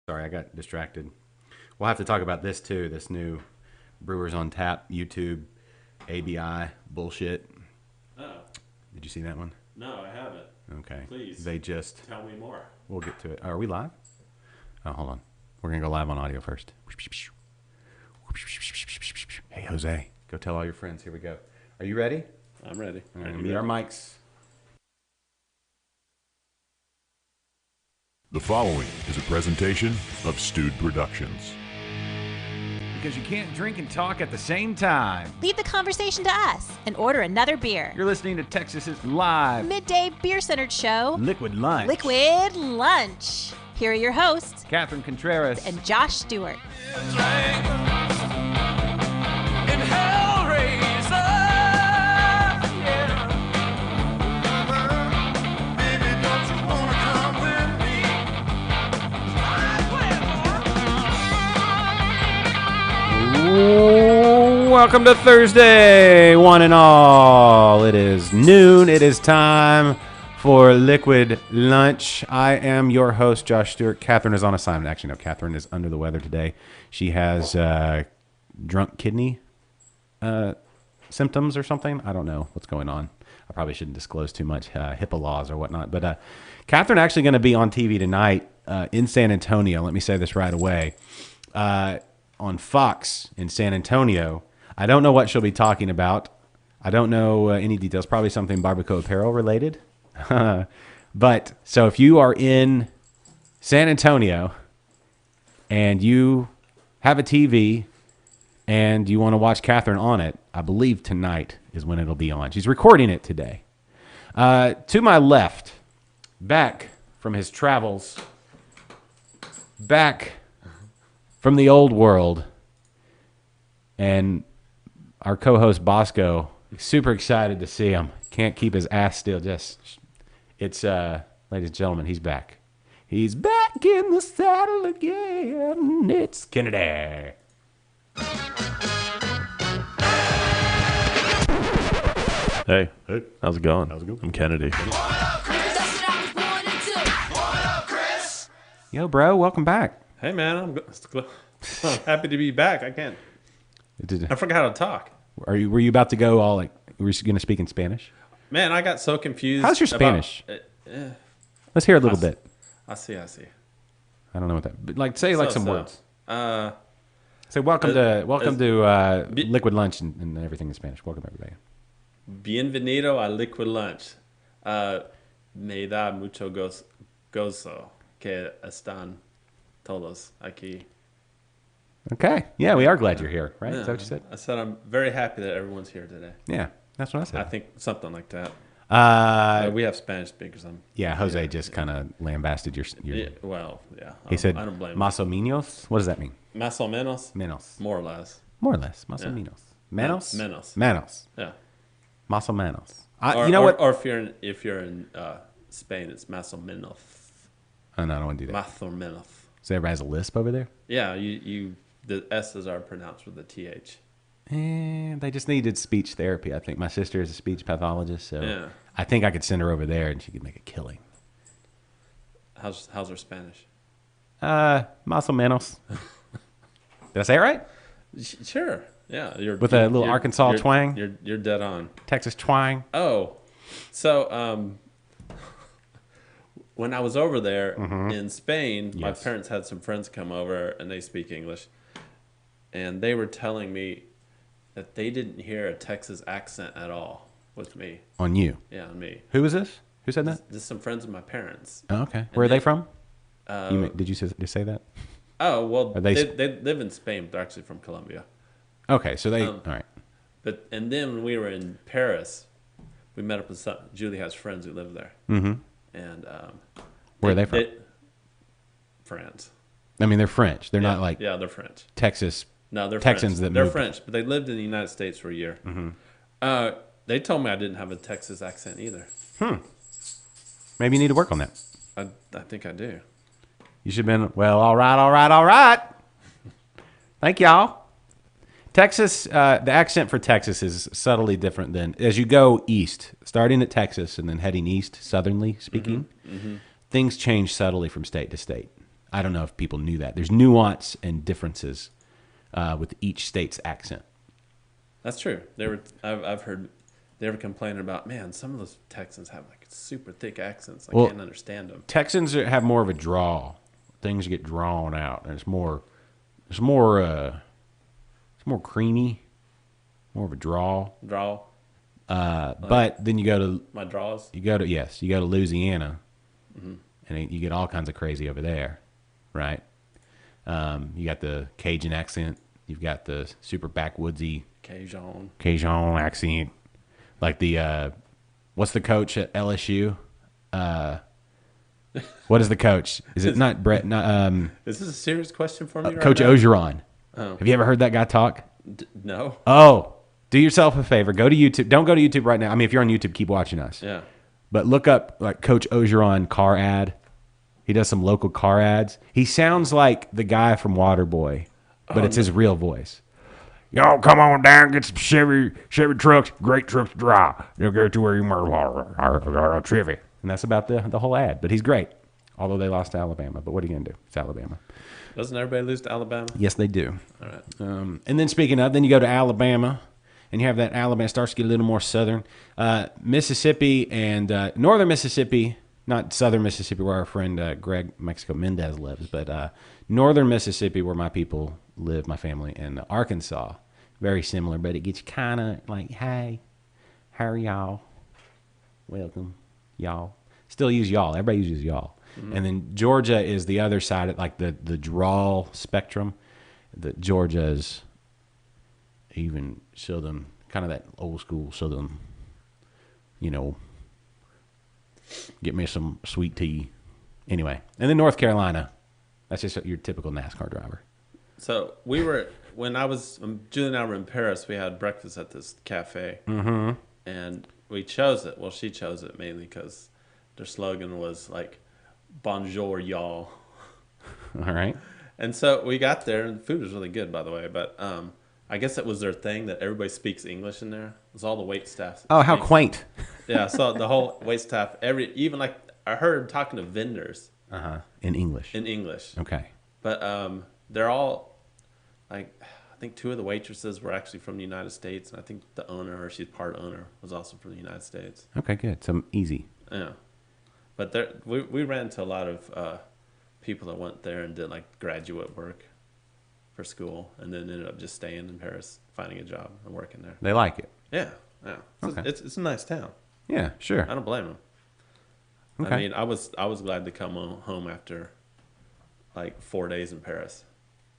Sorry, I got distracted. We'll have to talk about this too. This new Brewers on Tap YouTube ABI bullshit. Oh, Did you see that one? no, I haven't. Okay. Please. They just. Tell me more. We'll get to it. Are we live? Oh, hold on. We're gonna go live on audio first. Hey, Jose, go tell all your friends. Here we go. Are you ready? I'm ready. All right, mute our mics. The following is a presentation of Stewed Productions. Because you can't drink and talk at the same time. Leave the conversation to us and order another beer. You're listening to Texas's live Midday beer-centered show, Liquid Lunch. Liquid Lunch. Here are your hosts, Catherine Contreras. and Josh Stewart. Welcome to Thursday, one and all. It is noon. It is time for Liquid Lunch. I am your host, Josh Stewart. Catherine is on assignment. Actually, no, Catherine is under the weather today. She has drunk kidney symptoms or something. I don't know what's going on. I probably shouldn't disclose too much HIPAA laws or whatnot. But Catherine actually going to be on TV tonight in San Antonio. Let me say this right away. On Fox in San Antonio. I don't know what she'll be talking about. I don't know any details. Probably something Barbacoa Apparel related. But so if you are in San Antonio and you have a TV and you want to watch Catherine on it, I believe tonight is when it'll be on. She's recording it today. To my left, back from his travels, back from the old world, and our co-host Bosco, super excited to see him. Can't keep his ass still. It's ladies and gentlemen, he's back. He's back in the saddle again. It's Kennedy. Hey, how's it going? I'm Kennedy. Yo, bro, welcome back. Hey, man, I'm happy to be back. I forgot how to talk. Were you about to go all like? Were you going to speak in Spanish? Man, I got so confused. How's your Spanish? Let's hear a little bit. I see. I don't know what that. But like, say like some words. Say welcome to Liquid Lunch and everything in Spanish. Welcome everybody. Bienvenido a Liquid Lunch. Me da mucho gozo que están todos aquí. Okay. Yeah, we are glad you're here, right? Yeah. Is that what you said? I said I'm very happy that everyone's here today. Yeah, that's what I said. I think something like that. We have Spanish speakers. Yeah, Jose just kind of lambasted your. Yeah, well, yeah. He said, I don't blame him. "Más o menos." What does that mean? Más o menos? Menos. More or less. More or less. Más o Yeah. menos. Menos. Menos. Menos. Yeah. Más o menos. Or, you know what? Or if you're in Spain, it's más o menos. Oh, no, I don't want to do that. Más o menos. So everybody has a lisp over there. Yeah, the S's are pronounced with the TH. And they just needed speech therapy. I think my sister is a speech pathologist, so Yeah. I think I could send her over there and she could make a killing. How's her Spanish? Más o menos. Did I say it right? Sure. Yeah. With a little Arkansas twang? You're dead on. Texas twang. Oh, so when I was over there in Spain, my Yes. parents had some friends come over and they speak English, and they were telling me that they didn't hear a Texas accent at all with me. On you. Yeah, on me. Who was this? Who said that? Just some friends of my parents. Oh, okay. Where are they from? Uh, Did you just say that? Oh, well, Are they- they live in Spain, but they're actually from Colombia. Okay, so they. All right. And then when we were in Paris, we met up with Julie has friends who live there. Mm-hmm. And Where are they from? France. I mean, they're French. They're not like they're French. Texas. No, they're Texans French. that They're moved. French, but they lived in the United States for a year. Mm-hmm. They told me I didn't have a Texas accent either. Maybe you need to work on that. I think I do. You should have been, well, all right. Thank y'all. Texas, the accent for Texas is subtly different than, as you go east, starting at Texas and then heading east, southernly speaking, things change subtly from state to state. I don't know if people knew that. There's nuance and differences with each state's accent. That's true. I've heard they were complaining about, man, some of those Texans have like super thick accents. I can't understand them. Texans have more of a drawl. Things get drawn out, and it's more creamy, more of a drawl. But then you go to My draws. You go to Louisiana, and you get all kinds of crazy over there, right? You got the Cajun accent. You've got the super backwoodsy Cajun accent, like the what's the coach at LSU? What is the coach? Is it not Brett? Not Is this a serious question for me? Coach right now? Ogeron. Oh. Have you ever heard that guy talk? No. Oh, do yourself a favor. Go to YouTube. Don't go to YouTube right now. I mean, if you're on YouTube, keep watching us. Yeah. But look up like Coach Ogeron car ad. He does some local car ads. He sounds like the guy from Waterboy, but it's his real voice. Y'all come on down, get some Chevy trucks, great trucks to drive. They'll get to where you are, Chevy. And that's about the whole ad. But he's great, although they lost to Alabama. But what are you going to do? It's Alabama. Doesn't everybody lose to Alabama? Yes, they do. All right. And then speaking of, then you go to Alabama, and you have that Alabama starts to get a little more southern. Mississippi and northern Mississippi, not southern Mississippi where our friend Greg Mexico Mendez lives, but northern Mississippi where my people live, my family, and Arkansas. Very similar, but it gets kind of like, hey, how are y'all? Welcome, y'all. Still use y'all. Everybody uses y'all. Mm-hmm. And then Georgia is the other side of like the drawl spectrum. The Georgia's even Southern, kind of that old school Southern, get me some sweet tea. Anyway, and then North Carolina, that's just your typical NASCAR driver. So when Julie and I were in Paris, we had breakfast at this cafe. Mm-hmm. And we chose it. Well, she chose it mainly because their slogan was like, bonjour, y'all. All right. And so we got there, and the food was really good, by the way. But I guess it was their thing that everybody speaks English in there. It was all the wait staff. Oh, how quaint. Yeah, so the whole wait staff, even like I heard talking to vendors. In English. In English. Okay. But they're all, like, I think 2 of the waitresses were actually from the United States, and I think the owner, or she's part owner, was also from the United States. Okay, good. So easy. Yeah. But we ran into a lot of people that went there and did like graduate work for school, and then ended up just staying in Paris, finding a job and working there. They like it. Yeah, yeah. Okay. It's a nice town. Yeah, sure. I don't blame them. Okay. I mean, I was glad to come home after like 4 days in Paris.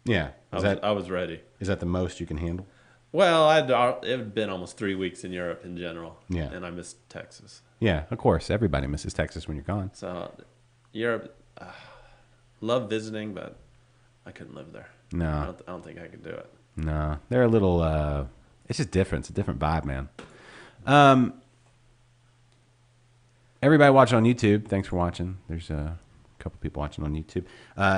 Yeah. I was ready. Is that the most you can handle? Well, it had been almost 3 weeks in Europe in general. Yeah. And I missed Texas. Yeah, of course. Everybody misses Texas when you're gone. So, Europe, love visiting, but I couldn't live there. No. I don't think I could do it. No. They're a little, it's just different. It's a different vibe, man. Everybody watching on YouTube, thanks for watching. There's a couple people watching on YouTube.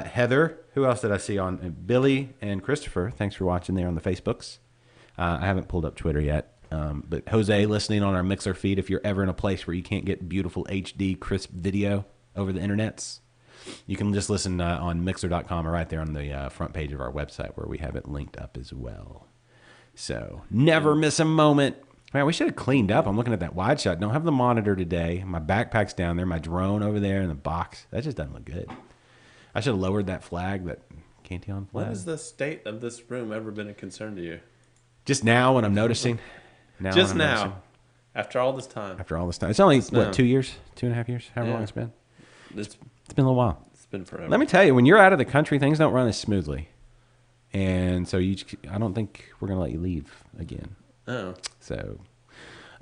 Heather, who else did I see on? Billy and Christopher, thanks for watching there on the Facebooks. I haven't pulled up Twitter yet. But Jose listening on our Mixer feed, if you're ever in a place where you can't get beautiful HD crisp video over the internets, you can just listen on Mixer.com or right there on the front page of our website where we have it linked up as well. So never miss a moment. Man, we should have cleaned up. I'm looking at that wide shot. Don't have the monitor today. My backpack's down there. My drone over there in the box. That just doesn't look good. I should have lowered that flag, that Cantillon flag. When has the state of this room ever been a concern to you? Just now when I'm noticing. Just now. After all this time. After all this time. It's only, 2 years? 2.5 years? However long it's been. It's been a little while. It's been forever. Let me tell you, when you're out of the country, things don't run as smoothly. And so I don't think we're going to let you leave again. Oh. So.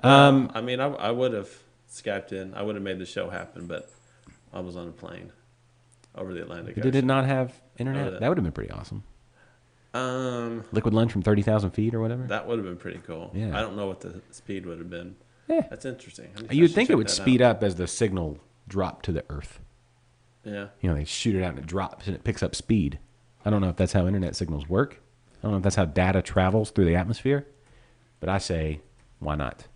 I mean, I would have Skyped in. I would have made the show happen, but I was on a plane over the Atlantic Ocean. Did it not have internet? That would have been pretty awesome. Liquid lunch from 30,000 feet or whatever? That would have been pretty cool. Yeah. I don't know what the speed would have been. Yeah. That's interesting. You'd think it would speed up as the signal dropped to the earth. Yeah. You know, they shoot it out and it drops and it picks up speed. I don't know if that's how internet signals work. I don't know if that's how data travels through the atmosphere. But I say, why not?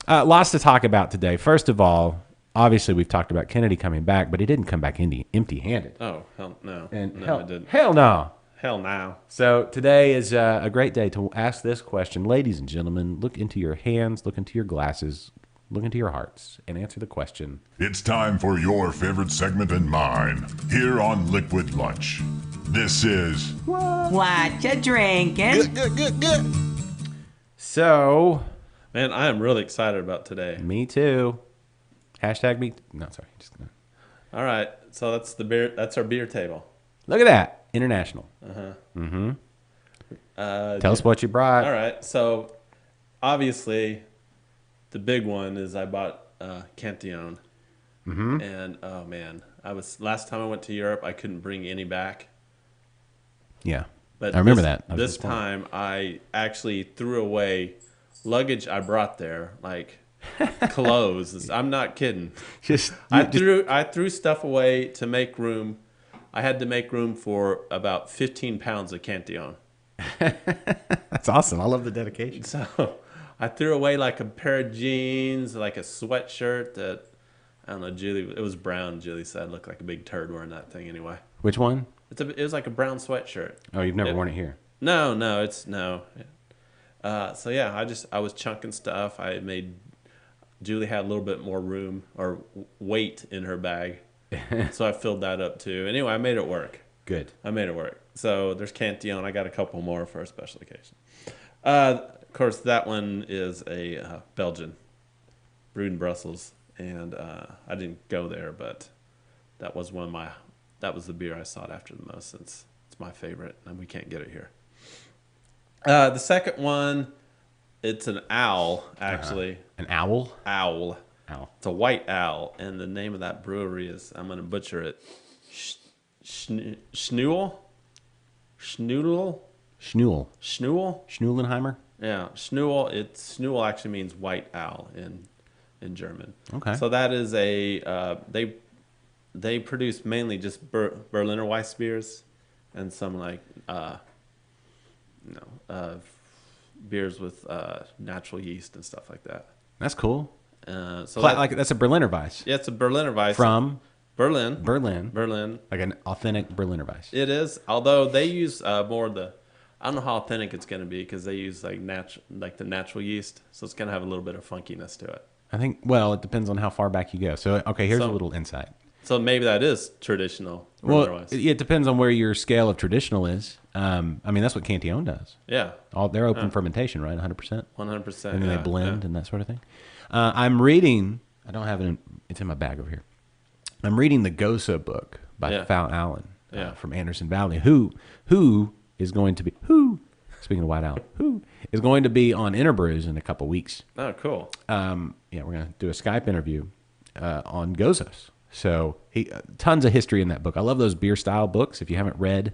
Lots to talk about today. First of all obviously we've talked about Kennedy coming back, but he didn't come back empty-handed. Oh, hell no. And No, it didn't. hell no. Hell no. So today is a great day to ask this question. Ladies and gentlemen, look into your hands, look into your glasses, look into your hearts, and answer the question. It's time for your favorite segment and mine here on Liquid Lunch. This is What you drinking? So, Man, I am really excited about today. me too. Hashtag me. No, sorry. Just gonna, All right. So that's the beer. That's our beer table. look at that. International. Tell us what you brought. All right. So obviously, the big one is I bought Cantillon. And oh man, last time I went to Europe, I couldn't bring any back. Yeah. But I remember that. I was This disappointed. time, I actually threw away luggage I brought there, like clothes. I'm not kidding. I threw stuff away to make room. I had to make room for about 15 pounds of Cantillon. That's awesome. I love the dedication. So I threw away like a pair of jeans, like a sweatshirt that, I don't know, Julie, it was brown. Julie said I looked like a big turd wearing that thing anyway. Which one? It was like a brown sweatshirt. Oh, you've never worn it here. No. So yeah, I was chunking stuff. Julie had a little bit more room or weight in her bag. So I filled that up too. Anyway, I made it work. Good. I made it work. So there's Cantillon. I got a couple more for a special occasion. Of course, that one is a Belgian, brewed in Brussels, and I didn't go there, but that was the beer I sought after the most since it's my favorite, and we can't get it here. The second one, it's an owl, actually. An owl? Owl. Owl. It's a white owl, and the name of that brewery is, I'm going to butcher it, Schnoodle? Schnoodle? Schnool. Schnool? Schnulenheimer? Yeah, Schnool. Schnool actually means white owl in German. Okay. So that is they produce mainly just Berliner Weiss beers and some like beers with natural yeast and stuff like that. That's cool. So That's a Berliner Weiss. yeah, it's a Berliner Weiss From Berlin. Berlin. Like an authentic Berliner Weiss. It is, although they use more I don't know how authentic it's going to be because they use like the natural yeast, so it's going to have a little bit of funkiness to it. I think, well, it depends on how far back you go. So, okay, here's a little insight. So maybe that is traditional. Well, Berliner Weiss. it depends on where your scale of traditional is. I mean, that's what Cantillon does. Yeah, They're open fermentation, right? 100%. 100%. And then they blend and that sort of thing. I'm reading, I don't have it, it's in my bag over here. I'm reading the Gosa book by Fal Allen from Anderson Valley, who is going to be, speaking of White Owl, who is going to be on Interbrews in a couple weeks. Oh, cool. We're going to do a Skype interview on Gozos. So tons of history in that book. I love those beer style books. If you haven't read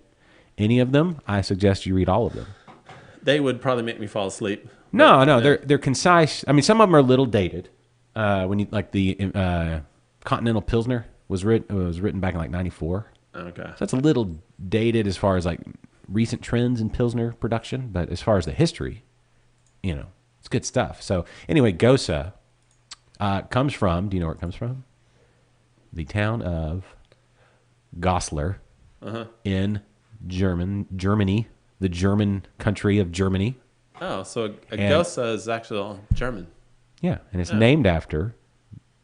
any of them, I suggest you read all of them. They would probably make me fall asleep. No, they're concise. I mean, some of them are a little dated. When you like the Continental Pilsner was written back in like '94. Okay. So that's a little dated as far as like recent trends in Pilsner production, but as far as the history, it's good stuff. So anyway, Gosa comes from. Do you know where it comes from? The town of Goslar in Germany, the German country of Germany. Oh, so a Gosa is actually German. Yeah, and it's named after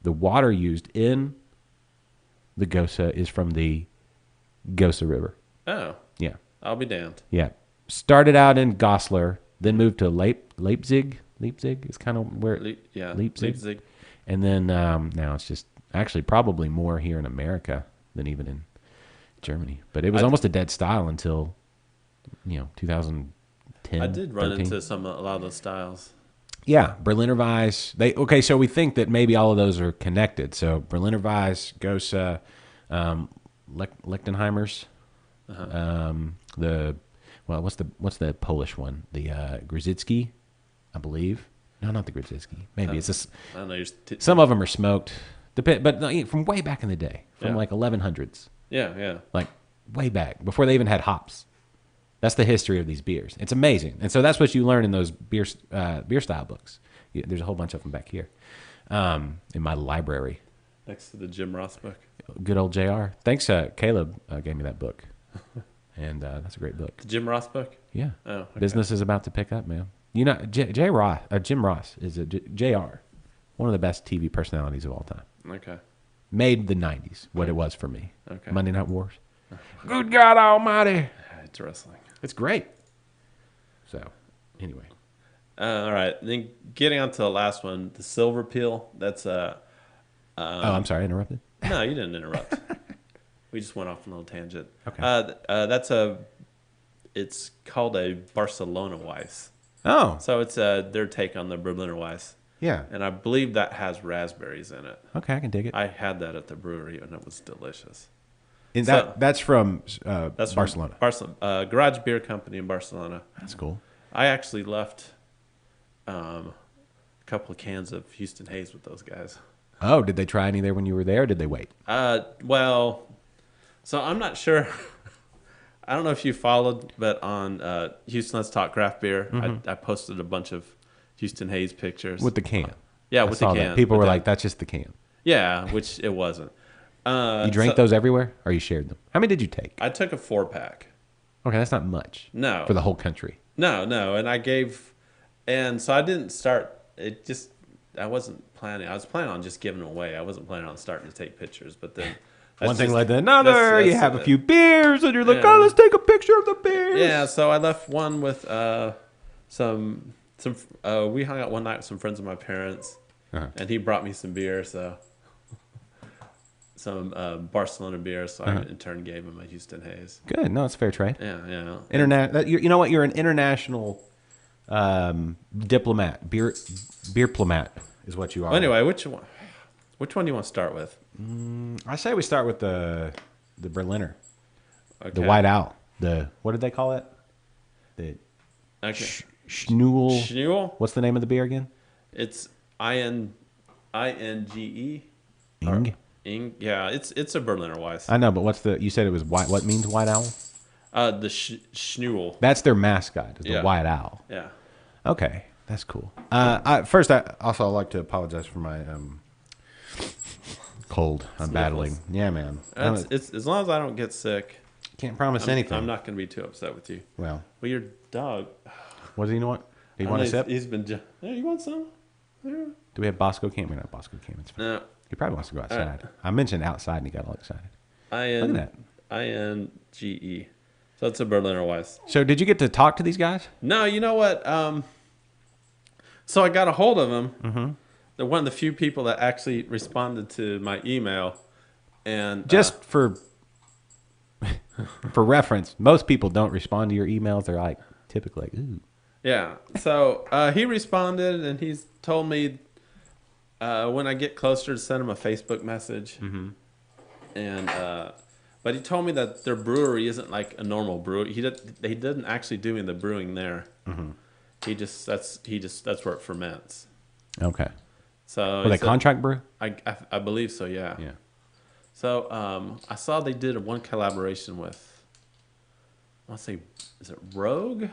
the water used in the Gosa is from the Gosa River. Oh, Yeah, I'll be damned. yeah. Started out in Goslar, then moved to Leipzig. Leipzig is kind of where Leipzig. And then now it's just actually probably more here in America than even in Germany. But it was almost a dead style until 2010. I did run 13. into a lot of those styles. Yeah, Berliner Weiss. So we think that maybe all of those are connected. So Berliner Weiss, Gosa, Lichtenheimers, what's the Polish one? The Grzycki, I believe. No, not the Grzycki. Maybe it's just I don't know. some of them are smoked. But from way back in the day, from like 1100s, Yeah. like way back before they even had hops. That's the history of these beers. It's amazing, and so that's what you learn in those beer style books. There's a whole bunch of them back here in my library. Next to the Jim Ross book. Good old JR. Thanks, Caleb gave me that book. And that's a great book. The Jim Ross book? Yeah. Oh, okay. Business is about to pick up, man. You know, Jim Ross is JR, one of the best TV personalities of all time. Okay. Made the 90s what it was for me. Okay. Monday Night Wars. Good God Almighty. It's wrestling. It's great. So, anyway. All right. Then getting on to the last one, the Silver Peel. That's oh, I'm sorry, I interrupted. No, you didn't interrupt. We just went off on a little tangent. Okay. It's called a Barcelona Weiss. Oh, So it's their take on the Berliner Weiss. yeah. And I believe that has raspberries in it. Okay, I can dig it. I had that at the brewery and it was delicious. And so- that's from That's from Barcelona. Barcelona. Garage Beer Company in Barcelona. That's cool. I actually left a couple of cans of Houston Hayes with those guys. Oh, did they try any there when you were there, or did they wait? Well, so I'm not sure. I don't know if you followed, but on Houston Let's Talk Craft Beer, I posted a bunch of Houston Hayes pictures. With the can. Yeah, I with the saw can. that. People with were that. like, that's just the can. Yeah, which it wasn't. You drank those everywhere, or you shared them? How many did you take? I took a 4-pack. Okay, that's not much. No. For the whole country. No, and so I didn't start. I wasn't planning. I was planning on just giving them away. I wasn't planning on starting to take pictures. But then One thing led to another. You have a few beers, and you're like, oh, let's take a picture of the beers. Yeah, so I left one with some. We hung out one night with some friends of my parents, and he brought me some beer. So some Barcelona beer. So I in turn gave him a Houston Hayes. Good. No, it's fair trade. Yeah. You know what? You're an international diplomat. Beer diplomat is what you are. Well, anyway, which one do you want to start with? I say we start with the Berliner, Okay. the White Owl. What did they call it? The Okay. Schnuel. Schnuel? What's the name of the beer again? It's INGE. Ing. Ing. Yeah, it's a Berliner Weiss. I know, but you said it was white. What means White Owl? The Schnuel. That's their mascot. Is the Yeah. White Owl. Yeah. Okay, that's cool. First, I like to apologize for my cold. I'm battling. Yeah, man. It's as long as I don't get sick. Can't promise anything. I'm not going to be too upset with you. Well, Your dog. what does he want? Do you I want a know sip? He's been. Hey, you want some? Yeah. Do we have Bosco Camp? We're not Bosco Camp. It's fine. No. He probably wants to go outside. I mentioned outside, and he got all excited. INGE. Look at So it's a Berliner Weiss. So, did you get to talk to these guys? No, you know what? So I got a hold of him. Mm-hmm. They're one of the few people that actually responded to my email. And Just for reference, most people don't respond to your emails. They're like typically, ooh. yeah. So he responded, and he's told me when I get closer to send him a Facebook message. Mm-hmm. And but he told me that their brewery isn't like a normal brewery. He didn't actually do any of the brewing there. Mm-hmm. That's where it ferments. Okay. So Were they contract brew? I believe so. Yeah. Yeah. So I saw they did one collaboration with, I want to say, is it Rogue?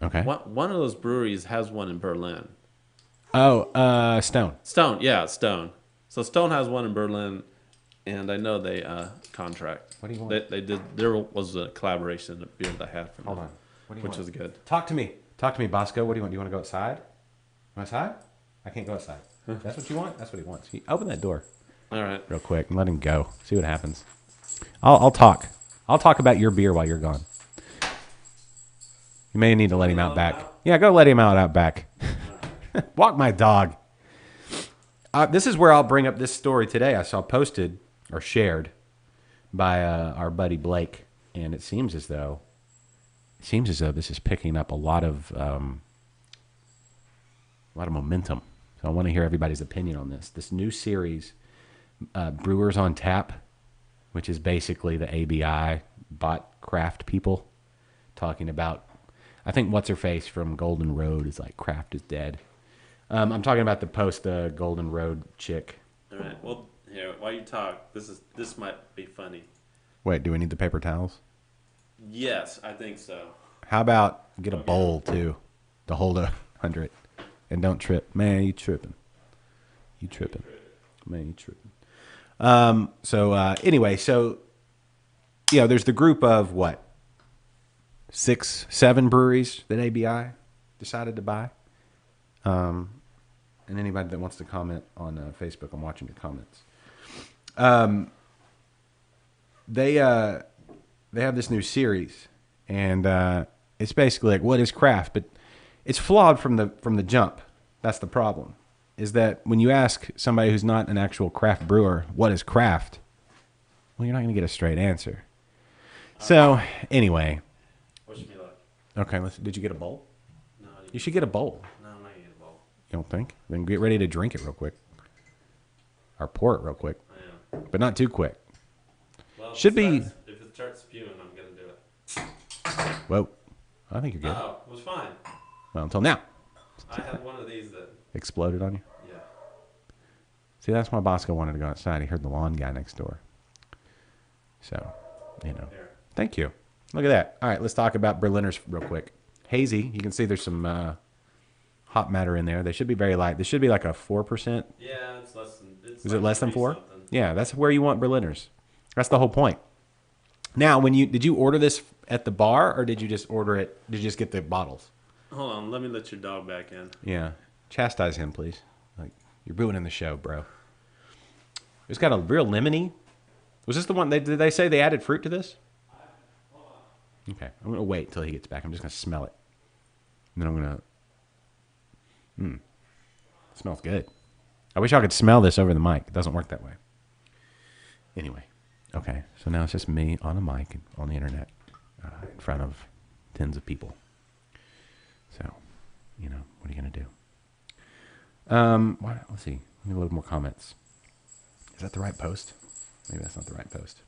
Okay. One of those breweries has one in Berlin. Oh, Stone. Stone, yeah, Stone. So Stone has one in Berlin, and I know they contract. What do you want? They did. There was a collaboration of beer that I had from Hold them, on. What do you which want? was good. Talk to me, Bosco. What do you want? Do you want to go outside? Outside? I can't go outside. That's what you want? That's what he wants. Open that door All right. real quick and let him go. See what happens. I'll talk. I'll talk about your beer while you're gone. You may need to let him out back. Yeah, go let him out back. Walk my dog. This is where I'll bring up this story today. I saw posted or shared by our buddy Blake, and it seems as though this is picking up a lot of momentum. So I want to hear everybody's opinion on this. This new series, Brewers on Tap, which is basically the ABI bot craft people talking about. I think what's her face from Golden Road is like craft is dead. I'm talking about the Golden Road chick. All right. Well, here while you talk, this might be funny. Wait, do we need the paper towels? Yes, I think so. How about get a bowl too to hold 100 and don't trip. Man, you tripping. Man, you tripping. Anyway, so there's the group of what 6, 7 breweries that ABI decided to buy. And anybody that wants to comment on Facebook, I'm watching your comments. They have this new series, and it's basically like, what is craft? But it's flawed from the jump. That's the problem. Is that when you ask somebody who's not an actual craft brewer, what is craft? Well, you're not going to get a straight answer. So anyway, Wish me luck. okay. Did you get a bowl? No, You should get a bowl. I'm not getting a bowl. You don't think? Then get ready to drink it real quick, or pour it real quick, I am. but not too quick. Well, Should be- if it starts spewing, I'm gonna do it. Whoa, I think you're good. Oh, it was fine. Well, until now, I had one of these that, exploded on you. yeah. See, that's why Bosco wanted to go outside. He heard the lawn guy next door. So, Here. Thank you. Look at that. All right, let's talk about Berliners real quick. Hazy. You can see there's some hop matter in there. They should be very light. This should be like a 4%. Yeah, it's less than. It's Is like it less than 3 4? something. Yeah, that's where you want Berliners. That's the whole point. Now, did you order this at the bar, or did you just order it? Did you just get the bottles? Hold on, let me let your dog back in. Yeah. Chastise him, please. Like, you're ruining the show, bro. It's got a real lemony. Was this the one? Did they say they added fruit to this? Okay. I'm going to wait until he gets back. I'm just going to smell it. And then I'm going to... It smells good. I wish I could smell this over the mic. It doesn't work that way. Anyway. Okay. So now it's just me on a mic on the internet in front of tens of people. So, what are you going to do? Let's see. Let me load more comments. Is that the right post? Maybe that's not the right post.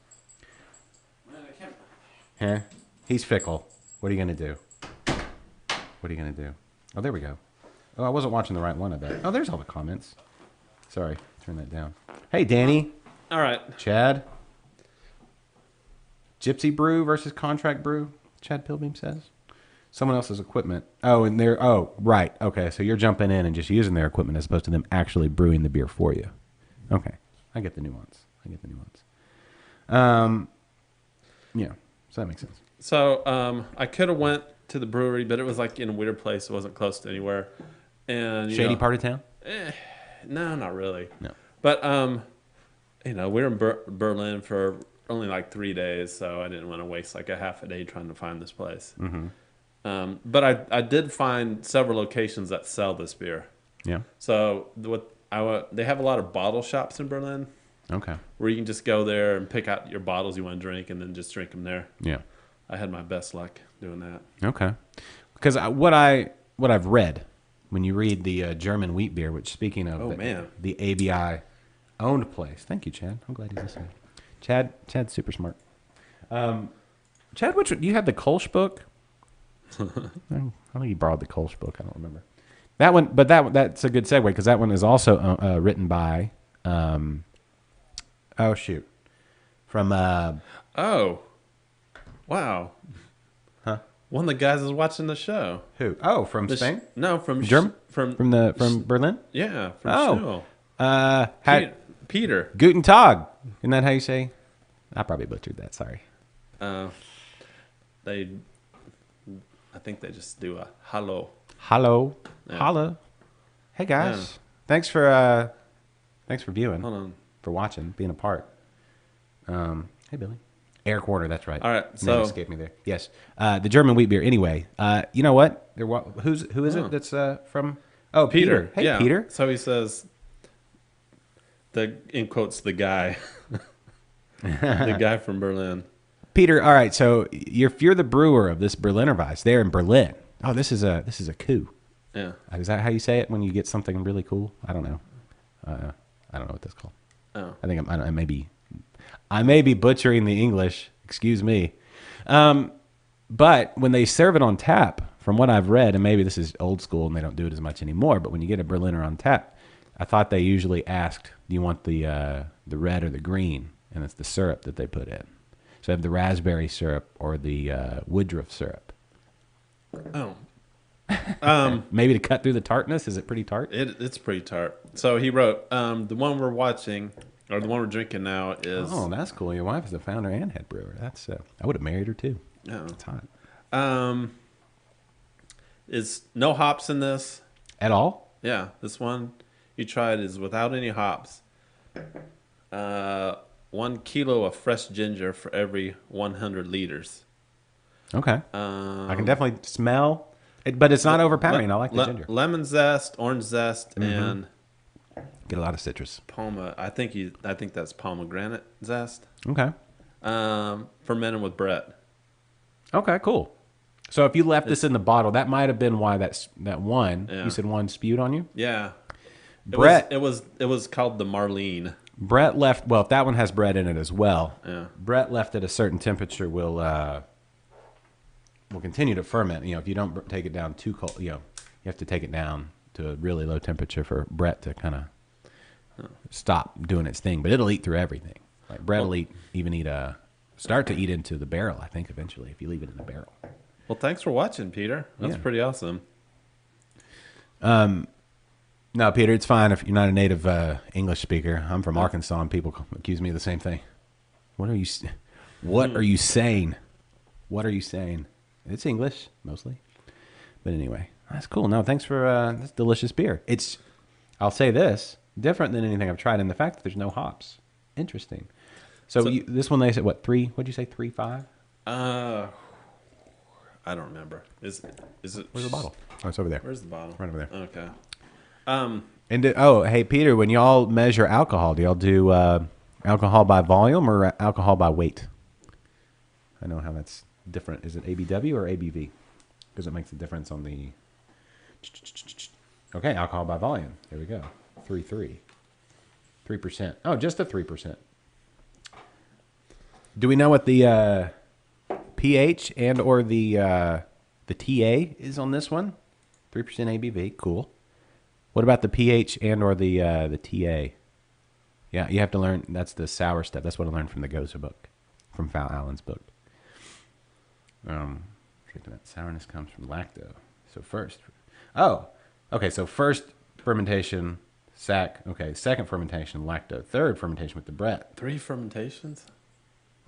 Man, I can't. Huh? He's fickle. What are you going to do? What are you going to do? Oh, there we go. Oh, I wasn't watching the right one, I bet. Oh, there's all the comments. Sorry. Turn that down. Hey, Danny. All right. Chad. Gypsy Brew versus Contract Brew, Chad Pilbeam says. Someone else's equipment. Oh, and they're... Oh, right. Okay, so you're jumping in and just using their equipment as opposed to them actually brewing the beer for you. Okay. I get the nuance. Yeah, so that makes sense. So I could have went to the brewery, but it was like in a weird place. It wasn't close to anywhere. And Shady part of town? No, not really. No. But we were in Berlin for only like 3 days, so I didn't want to waste like a half a day trying to find this place. Mm-hmm. But I did find several locations that sell this beer. Yeah. So they have a lot of bottle shops in Berlin Okay. where you can just go there and pick out your bottles you want to drink and then just drink them there. Yeah. I had my best luck doing that. Okay. Because what I've read, when you read the German wheat beer, which speaking of the ABI owned place. Thank you, Chad. I'm glad he's listening. Chad's super smart. Chad, you had the Kolsch book? I think you borrowed the Kolsch book. I don't remember. That one, but that's a good segue because that one is also written by, from Oh, wow. Huh? One of the guys is watching the show. who? Oh, from Spain? No, from German? From From Berlin? yeah, from Oh. Schnull. Peter. Guten Tag. Isn't that how you say? I probably butchered that. Sorry. I think they just do a hello. Hello. Yeah. Holla. Hey guys. Yeah. Thanks for viewing. Hold on. For watching, being a part. Hey Billy. Eric Warner, that's right. All right, Name so- escaped me there. Yes. The German wheat beer. Anyway, you know what? Who is it that's from? Oh, Peter. Hey yeah. Peter. So he says, in quotes, the guy. The guy from Berlin. Peter, all right. So if you're the brewer of this Berliner Weiss there in Berlin, oh, this is a coup. Yeah. Is that how you say it when you get something really cool? I don't know. I don't know what that's called. Oh. I think I may be butchering the English. Excuse me. But when they serve it on tap, from what I've read, and maybe this is old school and they don't do it as much anymore, but when you get a Berliner on tap, I thought they usually asked, do you want the red or the green? And it's the syrup that they put in. So I have the raspberry syrup or the Woodruff syrup. Oh. Maybe to cut through the tartness. Is it pretty tart? It's pretty tart. So he wrote, the one we're watching Or the one we're drinking now is. Oh, that's cool. Your wife is the founder and head brewer. That's I would have married her too. Yeah. That's hot. Is no hops in this. At all? Yeah, this one you tried is without any hops. 1 kilo of fresh ginger for every 100 liters. Okay. I can definitely smell it, but it's not overpowering. I like the ginger. Lemon zest, orange zest, and Get a lot of citrus. I think that's pomegranate zest. Okay. Fermented with Brett. Okay, cool. So if you left this in the bottle, that might have been why that one, Yeah. you said one spewed on you? Yeah. Brett. It was called the Marlene. Brett left, well, if that one has bread in it as well, Yeah. Brett left at a certain temperature will continue to ferment. You know, if you don't take it down too cold, you have to take it down to a really low temperature for Brett to kind of stop doing its thing. But it'll eat through everything. Like Brett will start to eat into the barrel, I think, eventually, if you leave it in the barrel. Well, thanks for watching, Peter. That's Yeah. pretty awesome. No, Peter, it's fine if you're not a native English speaker. I'm from Arkansas, and people accuse me of the same thing. What are you saying? What are you saying? It's English, mostly. But anyway, that's cool. No, thanks for this delicious beer. I'll say this, different than anything I've tried in the fact that there's no hops. Interesting. So this one, they said, what, 3? What'd you say, 3.5? I don't remember. Is it? Where's the bottle? Oh, it's over there. Where's the bottle? Right over there. Okay. And hey, Peter, when y'all measure alcohol, do y'all do alcohol by volume or alcohol by weight? I know how that's different. Is it ABW or ABV? Because it makes a difference on the... Okay, alcohol by volume. There we go. 3.3. 3%. Oh, just a 3%. Do we know what the pH and or the TA is on this one? 3% ABV. Cool. What about the pH and or the TA? Yeah, you have to learn. That's the sour stuff. That's what I learned from the Goza book, from Val Allen's book. That sourness comes from lacto. So first, so first fermentation, second fermentation, lacto. Third fermentation with the Brett. 3 fermentations?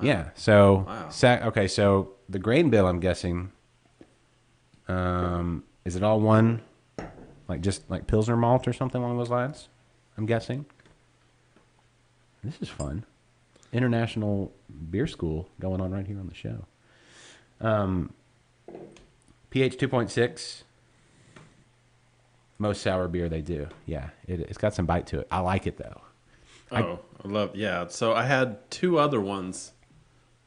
Yeah. So Wow. So the grain bill, I'm guessing. Is it all one? Just like Pilsner malt or something along those lines, I'm guessing. This is fun. International beer school going on right here on the show. pH 2.6. Most sour beer they do. Yeah, it's got some bite to it. I like it though. I love. Yeah. So I had 2 other ones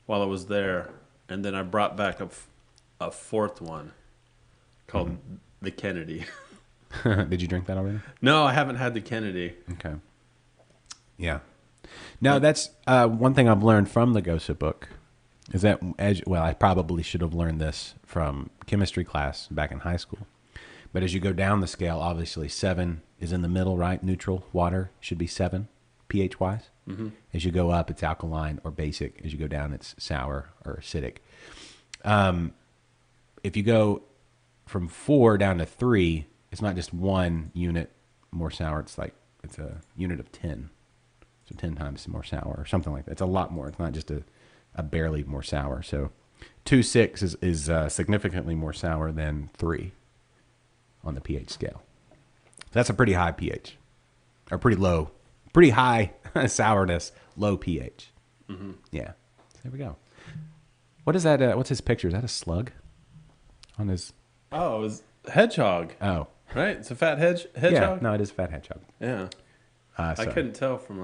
while I was there, and then I brought back a fourth one called the Kennedy. Did you drink that already? No, I haven't had the Kennedy. Okay. Yeah. No, that's one thing I've learned from the Goza book is that, I probably should have learned this from chemistry class back in high school. But as you go down the scale, obviously 7 is in the middle, right? Neutral water should be 7 pH-wise. Mm-hmm. As you go up, it's alkaline or basic. As you go down, it's sour or acidic. If you go from 4 down to 3, it's not just 1 unit more sour. It's a unit of 10. So 10 times more sour or something like that. It's a lot more. It's not just a barely more sour. So 2.6 is significantly more sour than 3 on the pH scale. That's a pretty high pH. Or pretty high sourness, low pH. Mm-hmm. Yeah. There we go. What is that? What's his picture? Is that a slug on his... Oh, it was hedgehog. Oh. Right? It's a fat hedgehog? Yeah, no, it is a fat hedgehog. Yeah. I So- couldn't tell from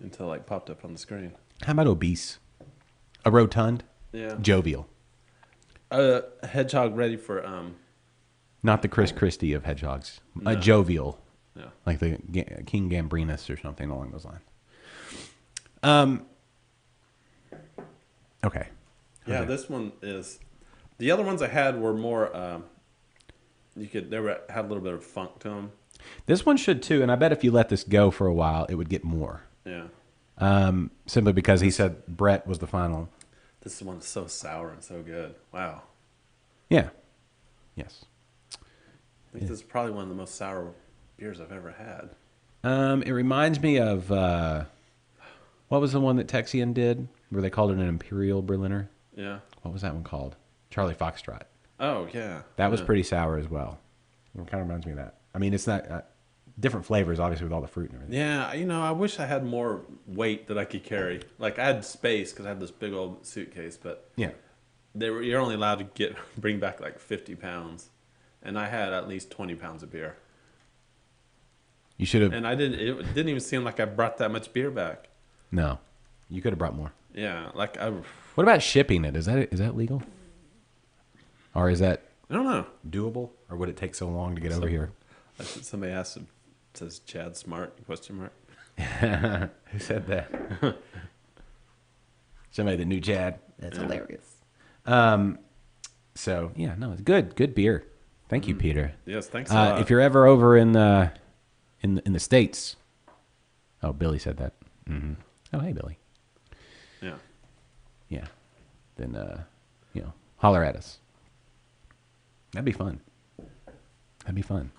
until popped up on the screen. How about obese? A rotund? Yeah. Jovial. A hedgehog ready for Not the Chris Christie of hedgehogs. A jovial. yeah. Like the King Gambrinus or something along those lines. Okay. Yeah, this one is. The other ones I had were more. Had a little bit of funk to them. This one should too, and I bet if you let this go for a while, it would get more. Yeah. Simply because he said Brett was the final. This one's so sour and so good. Wow. Yeah. Yes. I think this is probably one of the most sour beers I've ever had. It reminds me of What was the one that Texian did where they called it an Imperial Berliner? Yeah. What was that one called? Charlie Foxtrot. Oh yeah. That was Yeah. pretty sour as well. It kind of reminds me of that. I mean, it's not different flavors, obviously, with all the fruit and everything. Yeah, I wish I had more weight that I could carry. Like I had space because I had this big old suitcase, but Yeah. you're only allowed to bring back like 50 pounds, and I had at least 20 pounds of beer, You should have. and it didn't even seem like I brought that much beer back. No. You could have brought more. Yeah, What about shipping it? Is that legal? Or is that I don't know. doable? Or would it take so long to get over here? Somebody asked, says Chad Smart? Question mark. Who said that? Somebody that knew Chad. That's hilarious. So yeah, no, it's good. Good beer. Thank you, Peter. Yes, thanks a lot. If you're ever over in the States. Oh, Billy said that. Mm-hmm. Oh, hey, Billy. Yeah. Yeah. Then holler at us. That'd be fun. That'd be fun.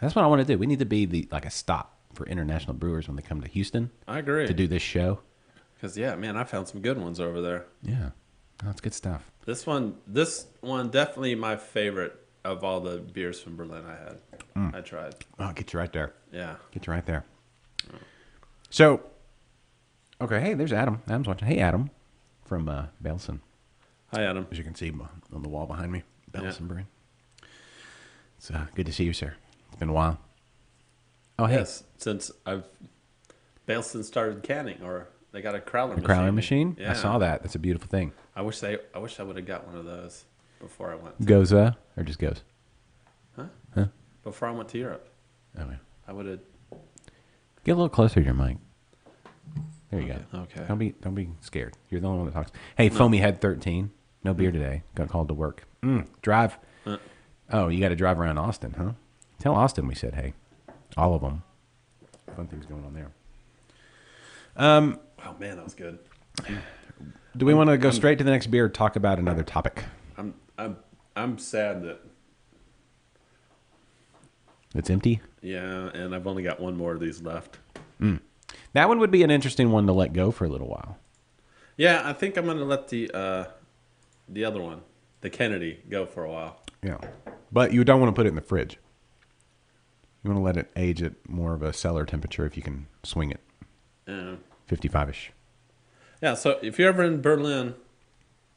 That's what I want to do. We need to be like a stop for international brewers when they come to Houston I agree. to do this show. Because yeah, man, I found some good ones over there. Yeah. That's good stuff. This one definitely my favorite of all the beers from Berlin I had. I tried. Oh, I'll get you right there. Yeah. Get you right there. So, okay, hey, there's Adam. Adam's watching. Hey, Adam from Belson. Hi, Adam. As you can see on the wall behind me, Belson Yeah. Brewing. It's good to see you, sir. It's been a while. Oh, hey. Yes, since Belson started canning, or they got a crowler The machine. crowler machine? Yeah. I saw that. That's a beautiful thing. I wish I would have got one of those before I went. Goes, or just goes? Before I went to Europe, Oh, yeah. I would have. Get a little closer to your mic. There you go. Okay. Don't be scared. You're the only one that talks. Hey, Foamy Head 13. No beer today. Got called to work. Drive. Oh, you got to drive around Austin, huh? Tell Austin we said hey. All of them. Fun things going on there. Oh man, that was good. Do we want to go straight to the next beer or talk about another topic? I'm sad that It's empty? yeah, and I've only got one more of these left. That one would be an interesting one to let go for a little while. Yeah, I think I'm gonna let the other one, the Kennedy, go for a while. Yeah. But you don't want to put it in the fridge. You want to let it age at more of a cellar temperature if you can swing it. Yeah. 55-ish. Yeah. So if you're ever in Berlin,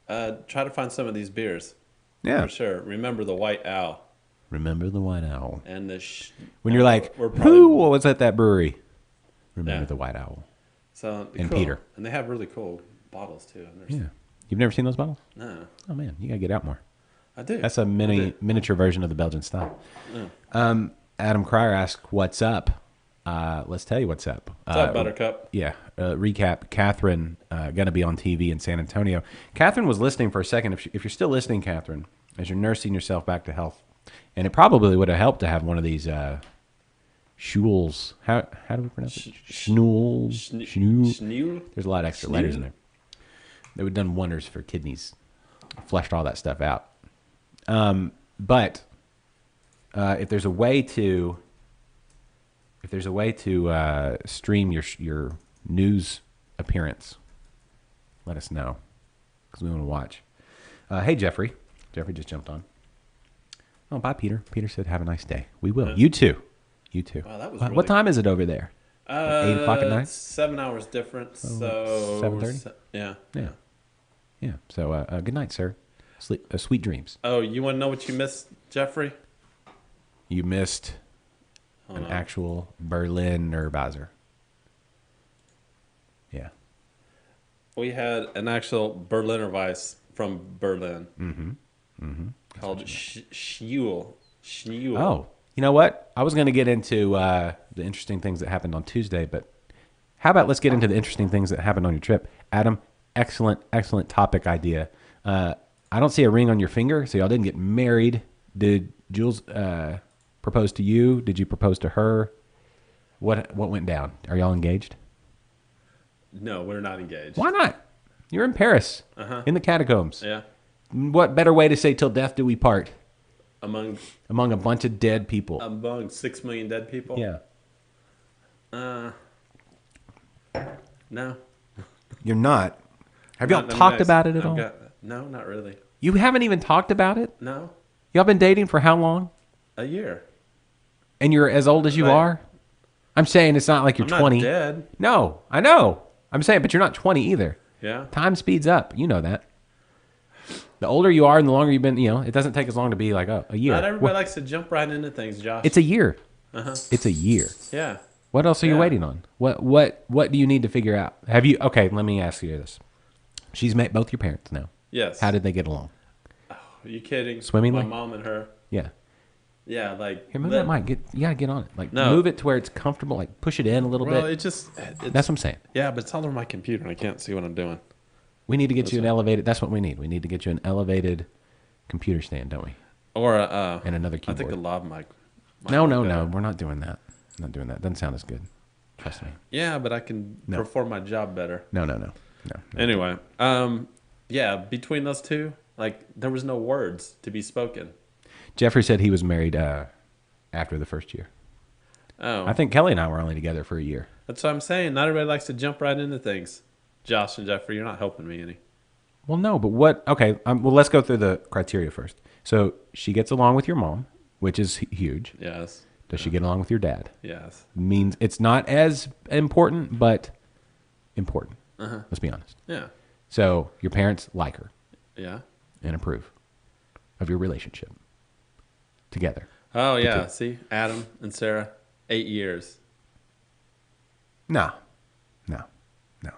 try to find some of these beers. Yeah. For sure. Remember the White Owl Remember the White Owl. and the. When you're like, we're probably- who? What was at that brewery? Remember Yeah. the White Owl. So and cool. Peter. And they have really cool bottles too. And there's, Yeah. You've never seen those bottles? No, Oh, man. You got to get out more. I do. That's a I do. miniature version of the Belgian style. Adam Cryer asked, what's up? Let's tell you what's up. What's up, Buttercup? Yeah. Recap. Catherine going to be on TV in San Antonio. Catherine was listening for a second. If you're still listening, Catherine, as you're nursing yourself back to health, and it probably would have helped to have one of these Schules. How do we pronounce it? Schnool. Schneel? There's a lot of extra letters in there. They would have done wonders for kidneys. Fleshed all that stuff out. But if there's a way to stream your news appearance, let us know because we want to watch. Hey, Jeffrey. Jeffrey just jumped on. Oh, bye, Peter. Peter said, "Have a nice day." We will. You too. You too. Wow, that was What really- time is it over there? 8 o'clock at night? 7 hours different. So 7:30? Yeah. Yeah. Yeah. So good night, sir. Sleep. Sweet dreams. Oh, you want to know what you missed, Jeffrey? You missed an actual Berlin Nerbazer. Yeah. We had an actual Berliner Weiss from Berlin. Called Schnuel. Schnuel. Oh, you know what? I was going to get into the interesting things that happened on Tuesday, but how about let's get into the interesting things that happened on your trip? Adam, excellent topic idea. I don't see a ring on your finger, so y'all didn't get married. Did Jules propose to you? Did you propose to her? What went down? Are y'all engaged? No, we're not engaged. Why not? You're in Paris, in the catacombs. Yeah. What better way to say "till death do we part" Among among a bunch of dead people? 6 million dead people? Yeah. No. You're not. Have y'all Not- I'm talked nice. about it at I've all? No, not really. You haven't even talked about it? No, Y'all been dating for how long? a year. And you're as old as you Like- are? I'm saying it's not like you're I'm 20. not dead. No, I know. I'm saying, but you're not 20 either. Yeah. Time speeds up. You know that. The older you are and the longer you've been, it doesn't take as long to be like a year. Not everybody What- likes to jump right into things, Josh. It's a year. Uh-huh. It's a year. Yeah. What else are you Yeah. waiting on? What do you need to figure out? Have you? Okay, let me ask you this. She's met both your parents now. Yes. How did they get along? Are you kidding? Swimmingly? My mom and her. Yeah. Yeah, like. Here, move the- that mic. You gotta get on it. Like, No. move it to where it's comfortable. Like, push it in a little Well, bit. it just. It's, That's what I'm saying. yeah, but it's all over my computer and I can't see what I'm doing. We need to get you an elevated. That's what we need. We need to get you an elevated computer stand, don't we? Or And another I think keyboard. a lav mic. might No, work no, better. no. We're not doing that. Not doing that. Doesn't sound as good. Trust me. Yeah, but I can No. perform my job better. No, no, no, no. Anyway, yeah, between those two, like there was no words to be spoken. Jeffrey said he was married after the first year. Oh, I think Kelly and I were only together for a year. that's what I'm saying. Not everybody likes to jump right into things. Josh and Jeffrey, you're not helping me any. Well, no, but what? Okay, well, let's go through the criteria first. So she gets along with your mom, which is huge. Yes, Does she get along with your dad? yes, Means it's not as important, but important. Let's be honest. yeah, So your parents like her yeah. and approve of your relationship together. Oh yeah, see, Adam and Sarah, 8 years. No, no, no.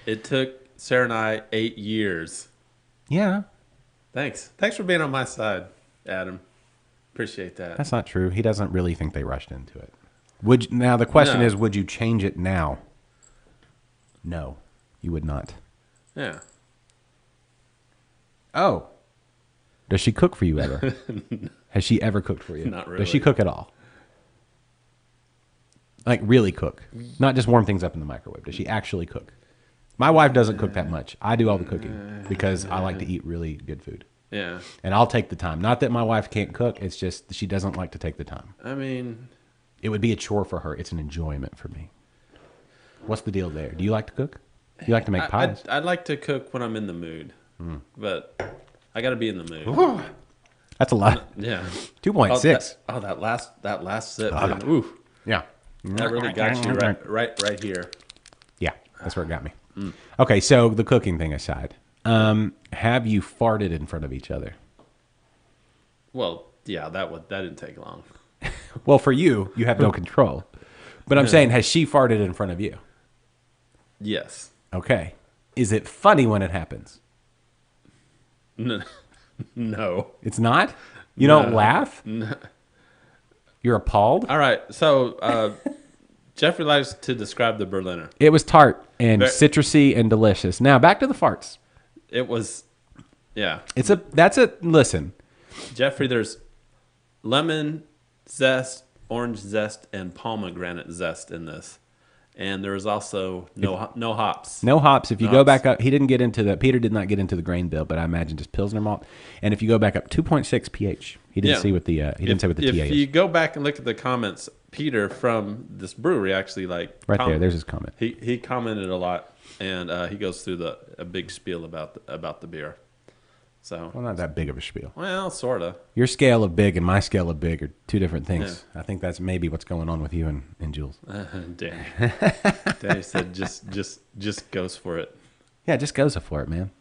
It took Sarah and I 8 years. Yeah, Thanks for being on my side, Adam. Appreciate that. that's not true. He doesn't really think they rushed into it. Now the question No. is, would you change it now? No, you would not. Yeah. Oh. Does she cook for you ever? Has she ever cooked for you? Not Does she really. cook at all? Like really cook? Not just warm things up in the microwave. Does she actually cook? My wife doesn't cook that much. I do all the cooking because I like to eat really good food. Yeah. And I'll take the time. Not that my wife can't cook. It's just she doesn't like to take the time. I mean, It would be a chore for her. It's an enjoyment for me. What's the deal there? Do you like to cook? You like to make pies? I'd like to cook when I'm in the mood, but I got to be in the mood. That's a lot. Yeah. 2.6. That last sip. Oh, man, oof, Yeah. that really got you right here. Yeah, that's where it got me. Okay, so the cooking thing aside, have you farted in front of each other? Well, yeah, that didn't take long. Well, for you, you have no control. But I'm saying, has she farted in front of you? Yes. Okay. Is it funny when it happens? No. It's not? You don't laugh? You're appalled? All right. So Jeffrey likes to describe the Berliner. It was tart and Ver- citrusy and delicious. Now, back to the farts. It was, yeah. Listen, Jeffrey, there's lemon zest, orange zest, and pomegranate zest in this. And there's also no hops. no hops. If you No go hops. back up, Peter did not get into the grain bill, but I imagine just Pilsner malt. And if you go back up, 2.6 pH. He didn't Yeah. see what the, he didn't say what the TA If is. you go back and look at the comments, Peter from this brewery actually Right there, there's his comment. He commented a lot, and he goes through a big spiel about the beer. So, Well, not that big of a spiel. well, sorta. Your scale of big and my scale of big are two different things. I think that's maybe what's going on with you and Jules. Danny. Danny said just goes for it. Yeah, just goes for it, man.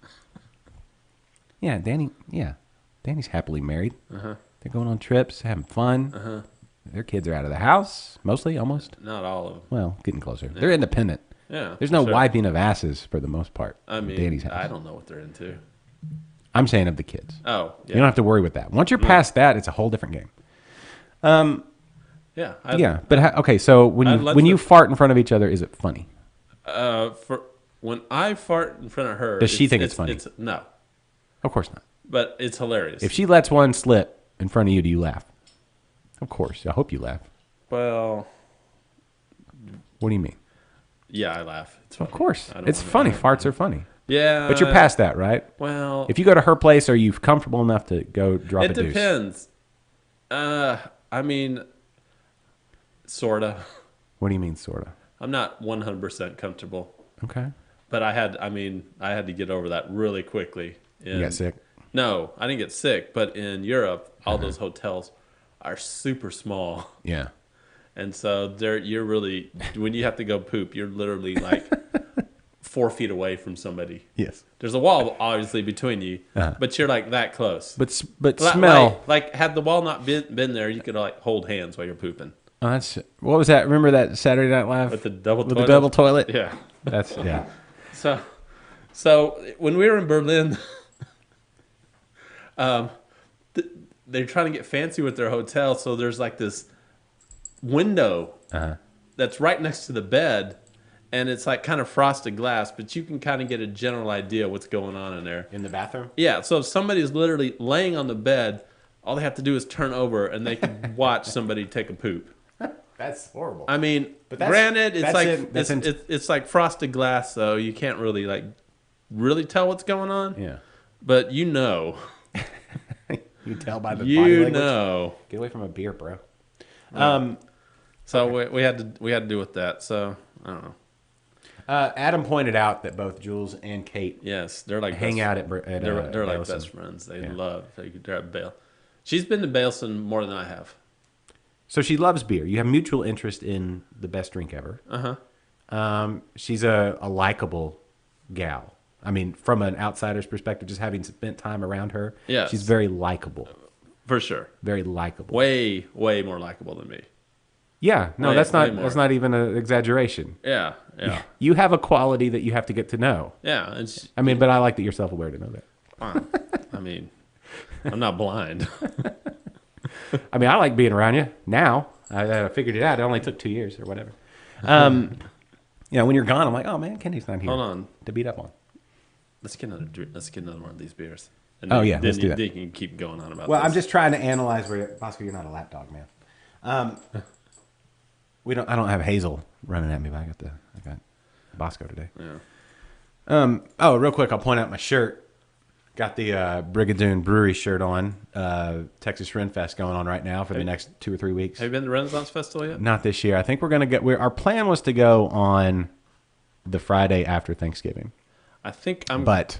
Yeah, Danny's happily married. They're going on trips, having fun. Their kids are out of the house, mostly, almost. Not all of them. Well, getting closer. They're independent. Yeah. There's no sure. wiping of asses for the most part. I in mean, Danny's house. I don't know what they're into. I'm saying of the kids. Oh, You don't have to worry with that. Once you're past that, it's a whole different game. yeah. But okay, so when I'd you let when you the- fart in front of each other, is it funny? For when I fart in front of her, Does she think it's funny? No, Of course not. but it's hilarious. If she lets one slip in front of you, do you laugh? Of course. I hope you laugh. well, What do you mean? yeah, I laugh. It's funny. Of course. I don't It's wanna- funny. Farts are funny. Yeah, But you're past that, right? Well, If you go to her place, are you comfortable enough to go drop it a deuce? depends. I mean, sorta. What do you mean, sort of? I'm not 100% comfortable. Okay. but I had to get over that really quickly. You got sick? No, I didn't get sick. But in Europe, all those hotels are super small. Yeah. And so you're really, when you have to go poop, you're literally like 4 feet away from somebody. Yes. There's a wall obviously between you, but you're like that close. But Li- smell. like had the wall not been there, you could like hold hands while you're pooping Oh, that's what was that? Remember that Saturday Night Live with the double with toilet? the double toilet? Yeah. That's yeah. So when we were in Berlin, they're trying to get fancy with their hotel. So there's like this window that's right next to the bed, and it's like kind of frosted glass, but you can kind of get a general idea what's going on in there. In the bathroom? Yeah, so if somebody's literally laying on the bed, all they have to do is turn over, and they can watch somebody take a poop. That's horrible. I mean, But that's- granted, it's that's like in- that's in- it's like frosted glass, so you can't really really tell what's going on. Yeah. But you know, You tell by the body you language. know. Get away from a beer, bro. So we had to deal with that. So I don't know. Adam pointed out that both Jules and Kate Yes, they're like hang best- out at They're like Baleson. best friends. They Yeah. love. They're at Bale. She's been to Baleson more than I have. So she loves beer. You have mutual interest in the best drink ever. She's a likable gal. I mean, from an outsider's perspective, just having spent time around her, Yes. she's very likable. For sure. Very likable. Way more likable than me. Yeah, no, way- that's way not more. that's not even an exaggeration. Yeah. Yeah. You have a quality that you have to get to know. Yeah. And she, I mean, but I like that you're self-aware to know that. I mean, I'm not blind. I mean, I like being around you now. I figured it out. It only took 2 years or whatever. When you're gone, I'm like, oh man, Kenny's not here. Hold on. To beat up on. Let's get another one of these beers. And Oh, then- yeah, then let's do you, that. then you can keep going on about Well, this. I'm just trying to analyze where Bosco, you're not a lapdog, man. I don't have Hazel running at me, but I got Bosco today. Yeah. Real quick, I'll point out my shirt. Got the Brigadoon Brewery shirt on. Texas Ren Fest going on right now for the next 2 or 3 weeks. Have you been to Renaissance Festival yet? Not this year. I think we're gonna get. Our plan was to go on the Friday after Thanksgiving, I think but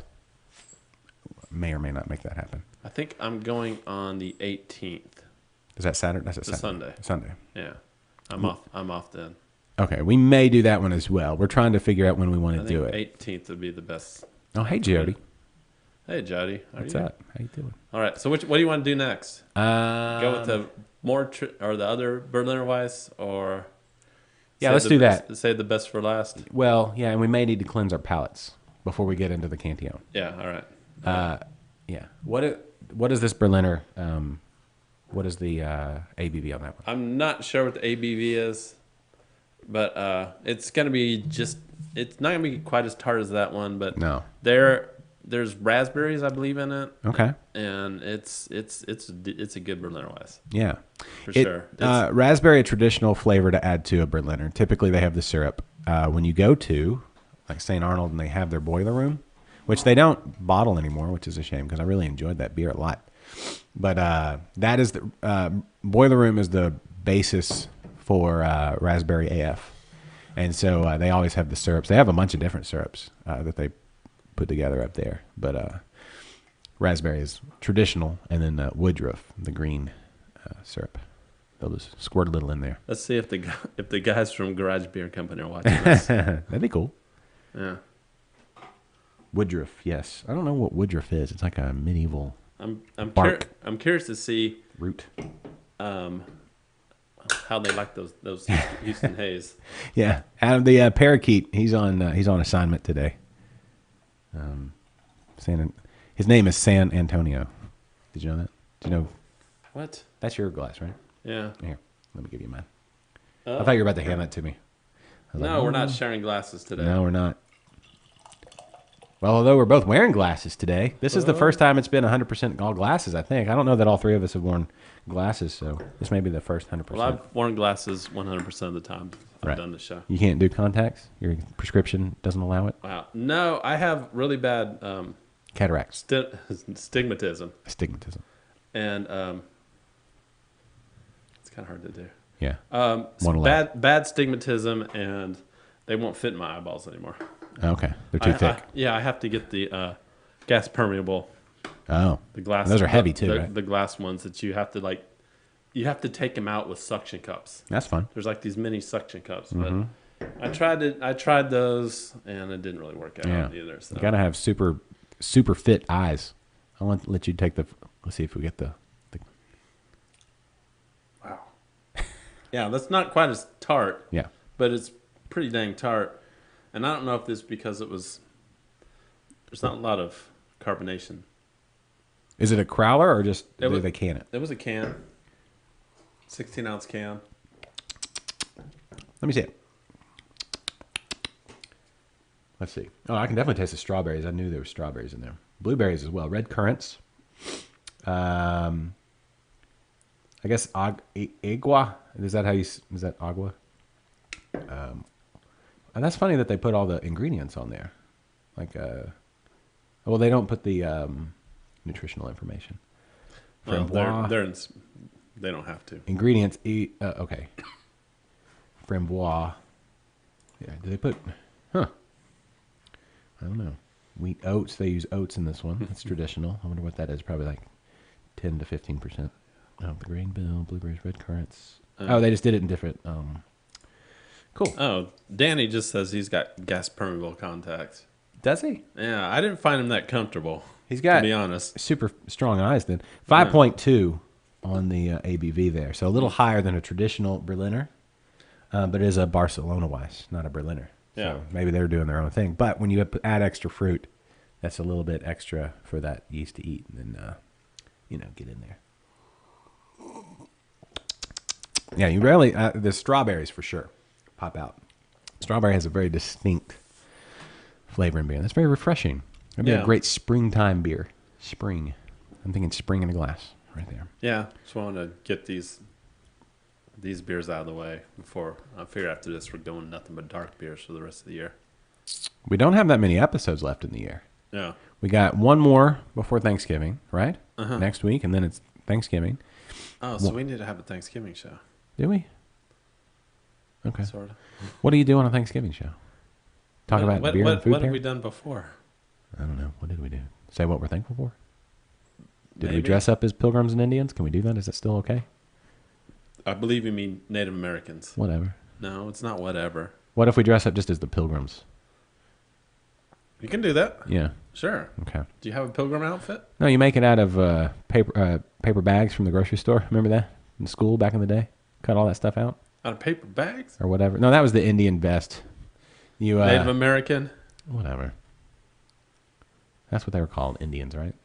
may or may not make that happen. I think I'm going on the 18th. Is that Saturday? That's a It's a Saturday. Sunday. Sunday. Yeah. I'm off then. Okay, we may do that one as well. We're trying to figure out when we want I to think do it. 18th would be the best. Oh, hey Jody, Hey, Jody. How what's are you? up? How you doing? All right. So what do you want to do next? Go with the or the other Berliner Weiss, or Yeah, save let's the do best- that. Save the best for last. Well, yeah, and we may need to cleanse our palates before we get into the Cantillon. Yeah. All right. Yeah. What is this Berliner? What is the ABV on that one? I'm not sure what the ABV is, but it's gonna be it's not gonna be quite as tart as that one, but No. there's raspberries, I believe, in it, Okay. and it's a good Berliner Weiss Yeah. for sure. Raspberry, a traditional flavor to add to a Berliner. Typically, they have the syrup. When you go to like St. Arnold and they have their boiler room, which they don't bottle anymore, which is a shame because I really enjoyed that beer a lot. But that is the boiler room is the basis for Raspberry AF, and so they always have the syrups. They have a bunch of different syrups that they put together up there, but raspberry is traditional, and then Woodruff, the green syrup. They'll just squirt a little in there. Let's see if the guys from Garage Beer Company are watching this. That'd be cool. Yeah, Woodruff, yes. I don't know what Woodruff is. It's like a medieval I'm Bark. I'm curious to see root. how they like those Houston Haze. Yeah, Adam, the parakeet. He's on assignment today. His name is San Antonio. Did you know that? Did you know What? that's your glass, right? Yeah. Here, let me give you mine. I thought you were about to hand that to me. I was No, like, we're "Oh, not sharing glasses today. No, we're not. Well, although we're both wearing glasses today, this is the first time it's been 100% all glasses, I think. I don't know that all three of us have worn glasses, so this may be the first 100%. Well, I've worn glasses 100% of the time I've Right. done the show. You can't do contacts? Your prescription doesn't allow it? Wow. No, I have really bad Cataracts. stigmatism, Astigmatism. and it's kind of hard to do. Yeah. So Won't allow it. bad stigmatism, and they won't fit in my eyeballs anymore. Okay, they're too thick. I have to get the gas permeable. Oh, The glass. those are heavy too, the, right? The glass ones that you have to you have to take them out with suction cups. That's fun. There's like these mini suction cups, Mm-hmm. but I tried those and it didn't really work out Yeah, either. So. you gotta have super fit eyes. I want to let you take the. Let's see if we get the. Wow. Yeah, that's not quite as tart. Yeah. But it's pretty dang tart. And I don't know if this is because there's not a lot of carbonation. Is it a crowler or just It do was- they can it? It was a can. 16-ounce can. Let me see it. Let's see. Oh, I can definitely taste the strawberries. I knew there were strawberries in there. Blueberries as well. Red currants. I guess agua. Is that how you? Is that agua? And that's funny that they put all the ingredients on there. Like, well, they don't put the nutritional information. Well, Framboise. they don't have to. Ingredients. Okay. Framboise. Yeah. Do they put? Huh. I don't know. Wheat oats. They use oats in this one. That's traditional. I wonder what that is. Probably like 10 to 15%. Oh, the grain bill, blueberries, red currants. They just did it in different. Cool. Oh, Danny just says he's got gas permeable contacts. Does he? Yeah, I didn't find him that comfortable. He's got to be honest. super strong eyes. Then 5.2 on the ABV there, so a little higher than a traditional Berliner, but it is a Barcelona Weiss, not a Berliner. Yeah. So maybe they're doing their own thing. But when you add extra fruit, that's a little bit extra for that yeast to eat, and then get in there. Yeah, you rarely the strawberries for sure pop out. Strawberry has a very distinct flavor in beer. That's very refreshing. That'd be a great springtime beer. Spring. I'm thinking spring in a glass right there. Yeah, just wanted to get these beers out of the way before I figure after this we're going nothing but dark beers for the rest of the year. We don't have that many episodes left in the year. Yeah. We got one more before Thanksgiving, right? Next week, and then it's Thanksgiving. Oh, so we need to have a Thanksgiving show. Do we? Okay. Sort of. What do you do on a Thanksgiving show? Talk about beer and food What have pair? we done before? I don't know. What did we do? Say what we're thankful for? Did we Maybe. dress up as pilgrims and Indians? Can we do that? Is that still okay? I believe you mean Native Americans. Whatever. No, it's not whatever. What if we dress up just as the pilgrims? You can do that. Yeah. Sure. Okay. Do you have a pilgrim outfit? No, you make it out of paper bags from the grocery store. Remember that in school back in the day? Cut all that stuff out Out of paper bags? or whatever. No, that was the Indian vest. You Native American? whatever. That's what they were called, Indians, right?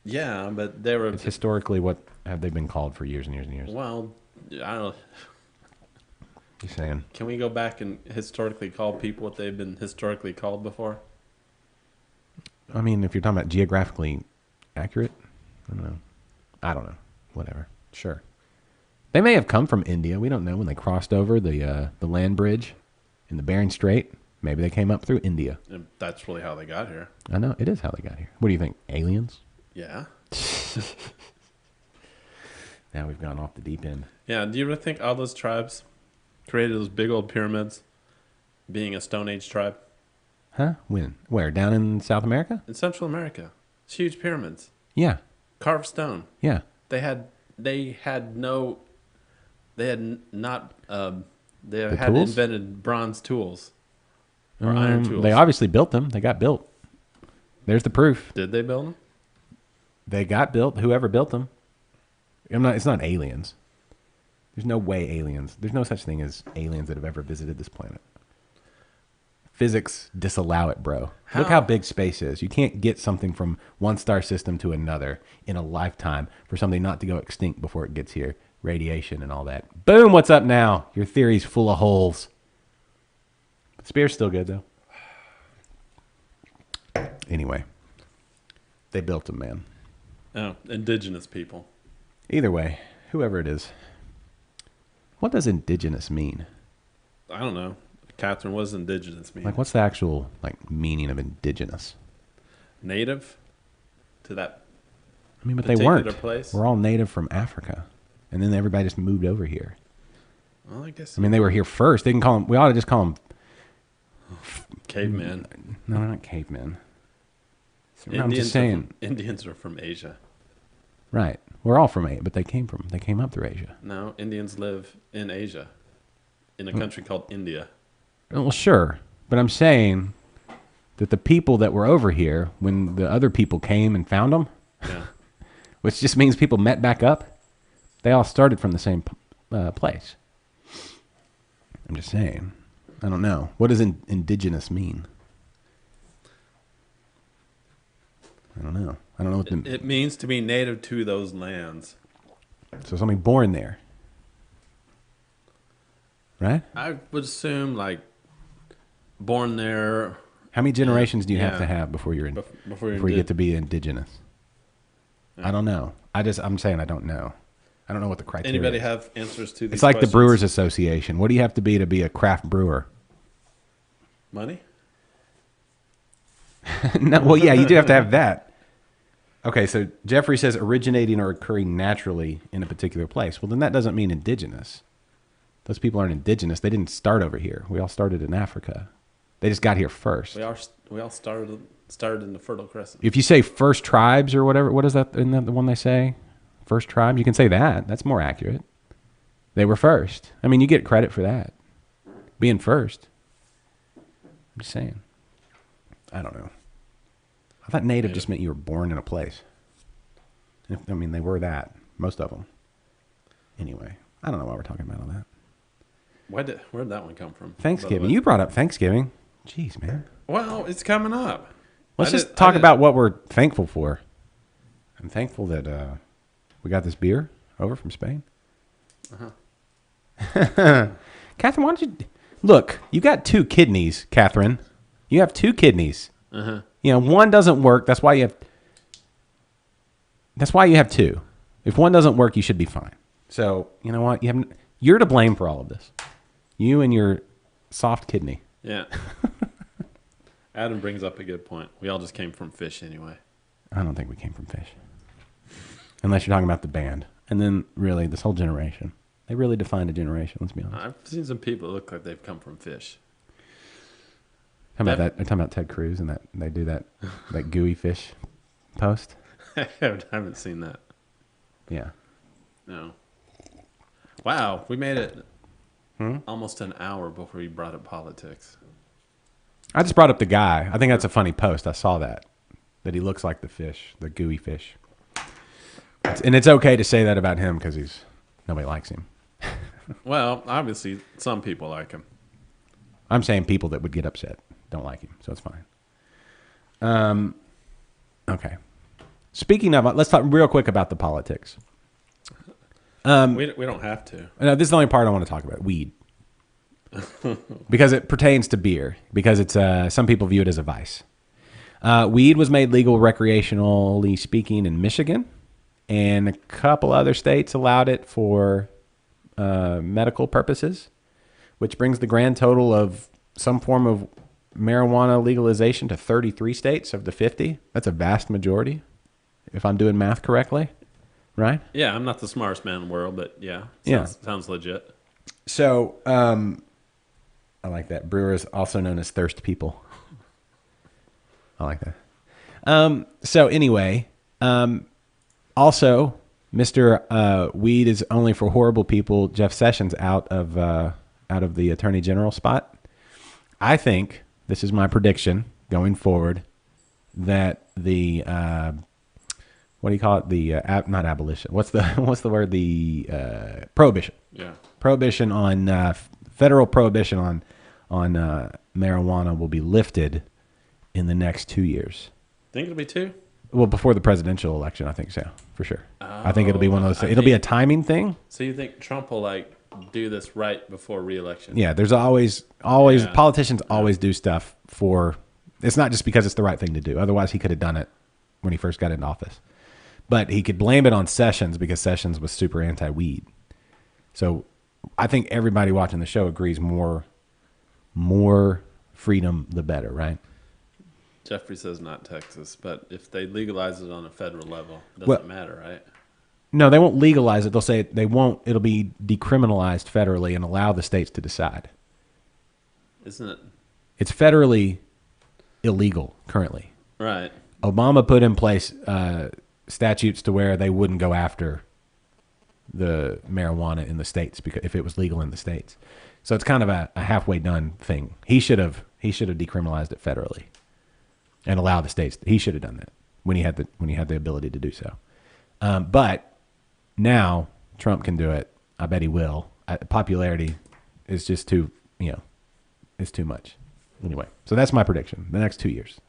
Yeah, but they were. It's historically what have they been called for years and years and years. Well, I don't. Just saying. Can we go back and historically call people what they've been historically called before? I mean, if you're talking about geographically accurate, I don't know. Whatever. Sure. They may have come from India. We don't know when they crossed over the land bridge in the Bering Strait. Maybe they came up through India. And that's really how they got here. I know. It is how they got here. What do you think? Aliens? Yeah. Now we've gone off the deep end. Yeah. Do you ever think all those tribes created those big old pyramids being a Stone Age tribe? Huh? When? Where? Down in South America? In Central America. It's huge pyramids. Yeah. Carved stone. Yeah. They hadn't tools? invented bronze tools or iron tools. They obviously built them. They got built. There's the proof. Did they build them? They got built. Whoever built them. It's not aliens. There's no way aliens. There's no such thing as aliens that have ever visited this planet. Physics disallow it, bro. Look how big space is. You can't get something from one star system to another in a lifetime for something not to go extinct before it gets here. Radiation and all that. Boom, what's up now? Your theory's full of holes. This beer's still good, though. Anyway. They built them, man. Oh, indigenous people. Either way, whoever it is. What does indigenous mean? I don't know. Catherine, what does indigenous mean? Like, what's the actual meaning of indigenous? Native to that. I mean, but they particular weren't. place? We're all native from Africa, and then everybody just moved over here. Well, I guess. I mean, they were here first. They can call them. We ought to just call them Caveman. No, they're not cavemen. I'm Indians just saying. Indians are from Asia. Right. We're all from Asia, but they came up through Asia. No, Indians live in Asia, in a country called India. Well, sure. But I'm saying that the people that were over here, when the other people came and found them, Yeah. which just means people met back up, they all started from the same place. I'm just saying. I don't know. What does indigenous mean? I don't know. I don't know what the... It means to be native to those lands. So somebody born there. Right? I would assume, like, born there. How many generations do you have Yeah. to have before you're Before you get to be indigenous? I don't know. I'm saying I don't know. I don't know what the criteria Anybody is. have answers to these It's like questions? the Brewers Association. What do you have to be a craft brewer? Money? No, well, yeah, you do have to have that. Okay, so Jeffrey says originating or occurring naturally in a particular place. Well, then that doesn't mean indigenous. Those people aren't indigenous. They didn't start over here. We all started in Africa. They just got here first. We all started in the Fertile Crescent. If you say first tribes or whatever, what is that? Isn't that the one they say? First tribes? You can say that. That's more accurate. They were first. I mean, you get credit for that. Being first. I'm just saying. I don't know. I thought native just meant you were born in a place. I mean, they were that. Most of them. Anyway, I don't know why we're talking about all that. Where'd that one come from? Thanksgiving. You brought up Thanksgiving. Jeez, man. Well, it's coming up. Let's just talk about what we're thankful for. I'm thankful that we got this beer over from Spain. Catherine, why don't you... Look, you got 2 kidneys, Catherine. You have 2 kidneys. You know, one doesn't work. That's why you have 2. If one doesn't work, you should be fine. So, you know what? You're to blame for all of this. You and your soft kidney. Yeah. Adam brings up a good point. We all just came from fish anyway. I don't think we came from fish. Unless you're talking about the band. And then, really, this whole generation. They really defined a generation, let's be honest. I've seen some people that look like they've come from fish. Talking about that. I'm talking about Ted Cruz and that they do that gooey fish post. I haven't seen that. Yeah. No. Wow, we made it almost an hour before we brought up politics. I just brought up the guy. I think that's a funny post. I saw that he looks like the fish, the gooey fish. And it's okay to say that about him because nobody likes him. Well, obviously, some people like him. I'm saying people that would get upset don't like him, so it's fine. Okay. Speaking of, let's talk real quick about the politics. We don't have to. No, this is the only part I want to talk about, weed. Because it pertains to beer, because it's some people view it as a vice. Weed was made legal recreationally speaking in Michigan, and a couple other states allowed it for medical purposes, which brings the grand total of some form of marijuana legalization to 33 states of the 50. That's a vast majority, if I'm doing math correctly, right? Yeah, I'm not the smartest man in the world, but yeah, sounds legit. So, I like that. Brewers, also known as thirst people. I like that. So anyway, also, Mr. Weed is only for horrible people. Jeff Sessions out of the Attorney General spot. I think, this is my prediction going forward, that the what do you call it? The not abolition. What's the word? The prohibition. Yeah. Prohibition on federal prohibition on marijuana will be lifted in the next 2 years. Think it'll be 2? Well, before the presidential election, I think so, for sure. I think it'll be one of those. It'll be a timing thing. So you think Trump will do this right before re-election? Yeah, there's always politicians always do stuff for. It's not just because it's the right thing to do. Otherwise, he could have done it when he first got into office. But he could blame it on Sessions because Sessions was super anti-weed. So I think everybody watching the show agrees more freedom, the better, right? Jeffrey says not Texas, but if they legalize it on a federal level, it doesn't matter, right? No, they won't legalize it. They'll say they won't. It'll be decriminalized federally and allow the states to decide. Isn't it? It's federally illegal currently. Right. Obama put in place statutes to where they wouldn't go after the marijuana in the states because if it was legal in the states. So it's kind of a halfway done thing. He should have decriminalized it federally and allowed the states. He should have done that when he had the ability to do so. But now Trump can do it. I bet he will. Popularity is just too, it's too much. Anyway, so that's my prediction. The next 2 years.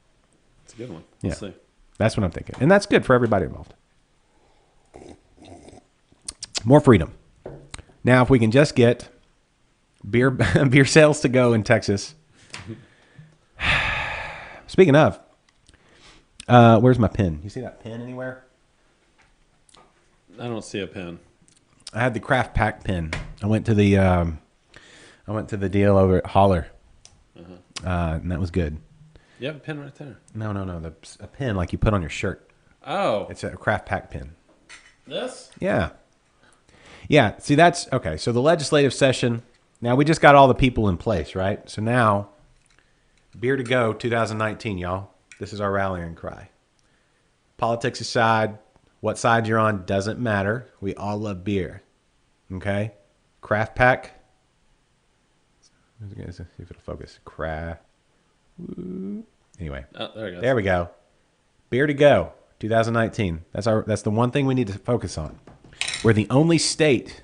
It's a good one. Yeah. Let's see. That's what I'm thinking. And that's good for everybody involved. More freedom. Now, if we can just get beer sales to go in Texas. Speaking of, where's my pen? You see that pen anywhere? I don't see a pen. I had the Craft Pack pen. I went to the deal over at Holler, and that was good. You have a pen right there. No, a pen like you put on your shirt. Oh. It's a Craft Pack pen. This? Yeah. Yeah. See, that's okay. So the legislative session. Now we just got all the people in place, right? So now, Beer to Go 2019, y'all. This is our rallying cry. Politics aside, what side you're on doesn't matter. We all love beer. Okay? Craft Pack. Let's see if it'll focus. Craft. Anyway. Oh, there it goes. There we go. Beer to Go 2019. That's the one thing we need to focus on. We're the only state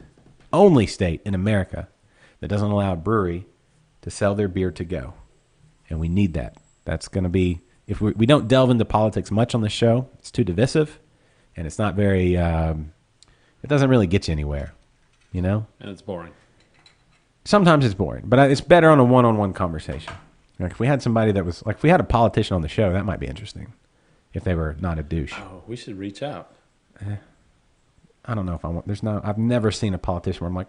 in America that doesn't allow a brewery to sell their beer to go. And we need that. That's going to be, if we don't delve into politics much on the show, it's too divisive and it's not very, it doesn't really get you anywhere, And it's boring. Sometimes it's boring, but it's better on a one-on-one conversation. Like if we had somebody that was, like if we had a politician on the show, that might be interesting if they were not a douche. Oh, we should reach out. I don't know if I want, I've never seen a politician where I'm like,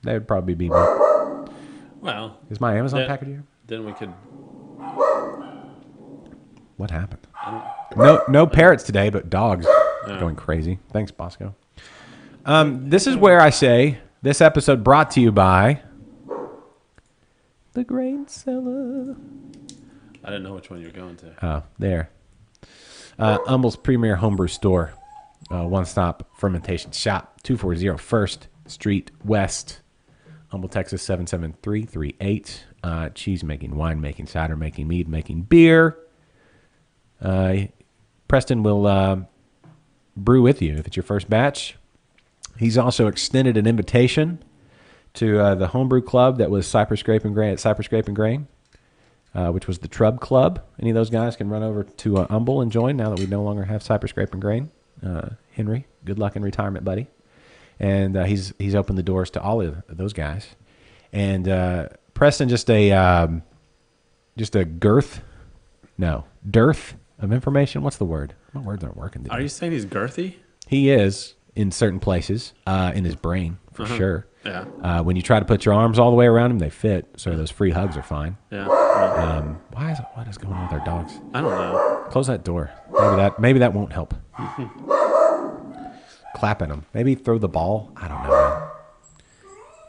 they would probably be. Well. Is my Amazon package here? Then we could. What happened? No parrots today, but dogs going crazy. Thanks, Bosco. This is where I say this episode brought to you by the Grain Cellar. I didn't know which one you were going to. Oh, there. Humble's premier homebrew store. One-stop fermentation shop. 240 First Street West. Humble, Texas, 77338. Cheese making, wine making, cider making, mead making, beer. Preston will brew with you if it's your first batch. He's also extended an invitation to the homebrew club that was Cypress Scrape and Grain at Cypress Scrape and Grain, which was the Trub Club. Any of those guys can run over to Humble and join now that we no longer have Cypress Scrape and Grain. Henry, good luck in retirement, buddy. And he's opened the doors to all of those guys. And Preston, just a dearth of information. What's the word? My words aren't working today. Are you saying he's girthy? He is in certain places, in his brain for sure. Yeah. When you try to put your arms all the way around him, they fit. So those free hugs are fine. Yeah. What is going on with our dogs? I don't know. Close that door. Maybe that won't help. Clap at them. Maybe throw the ball. I don't know. Man.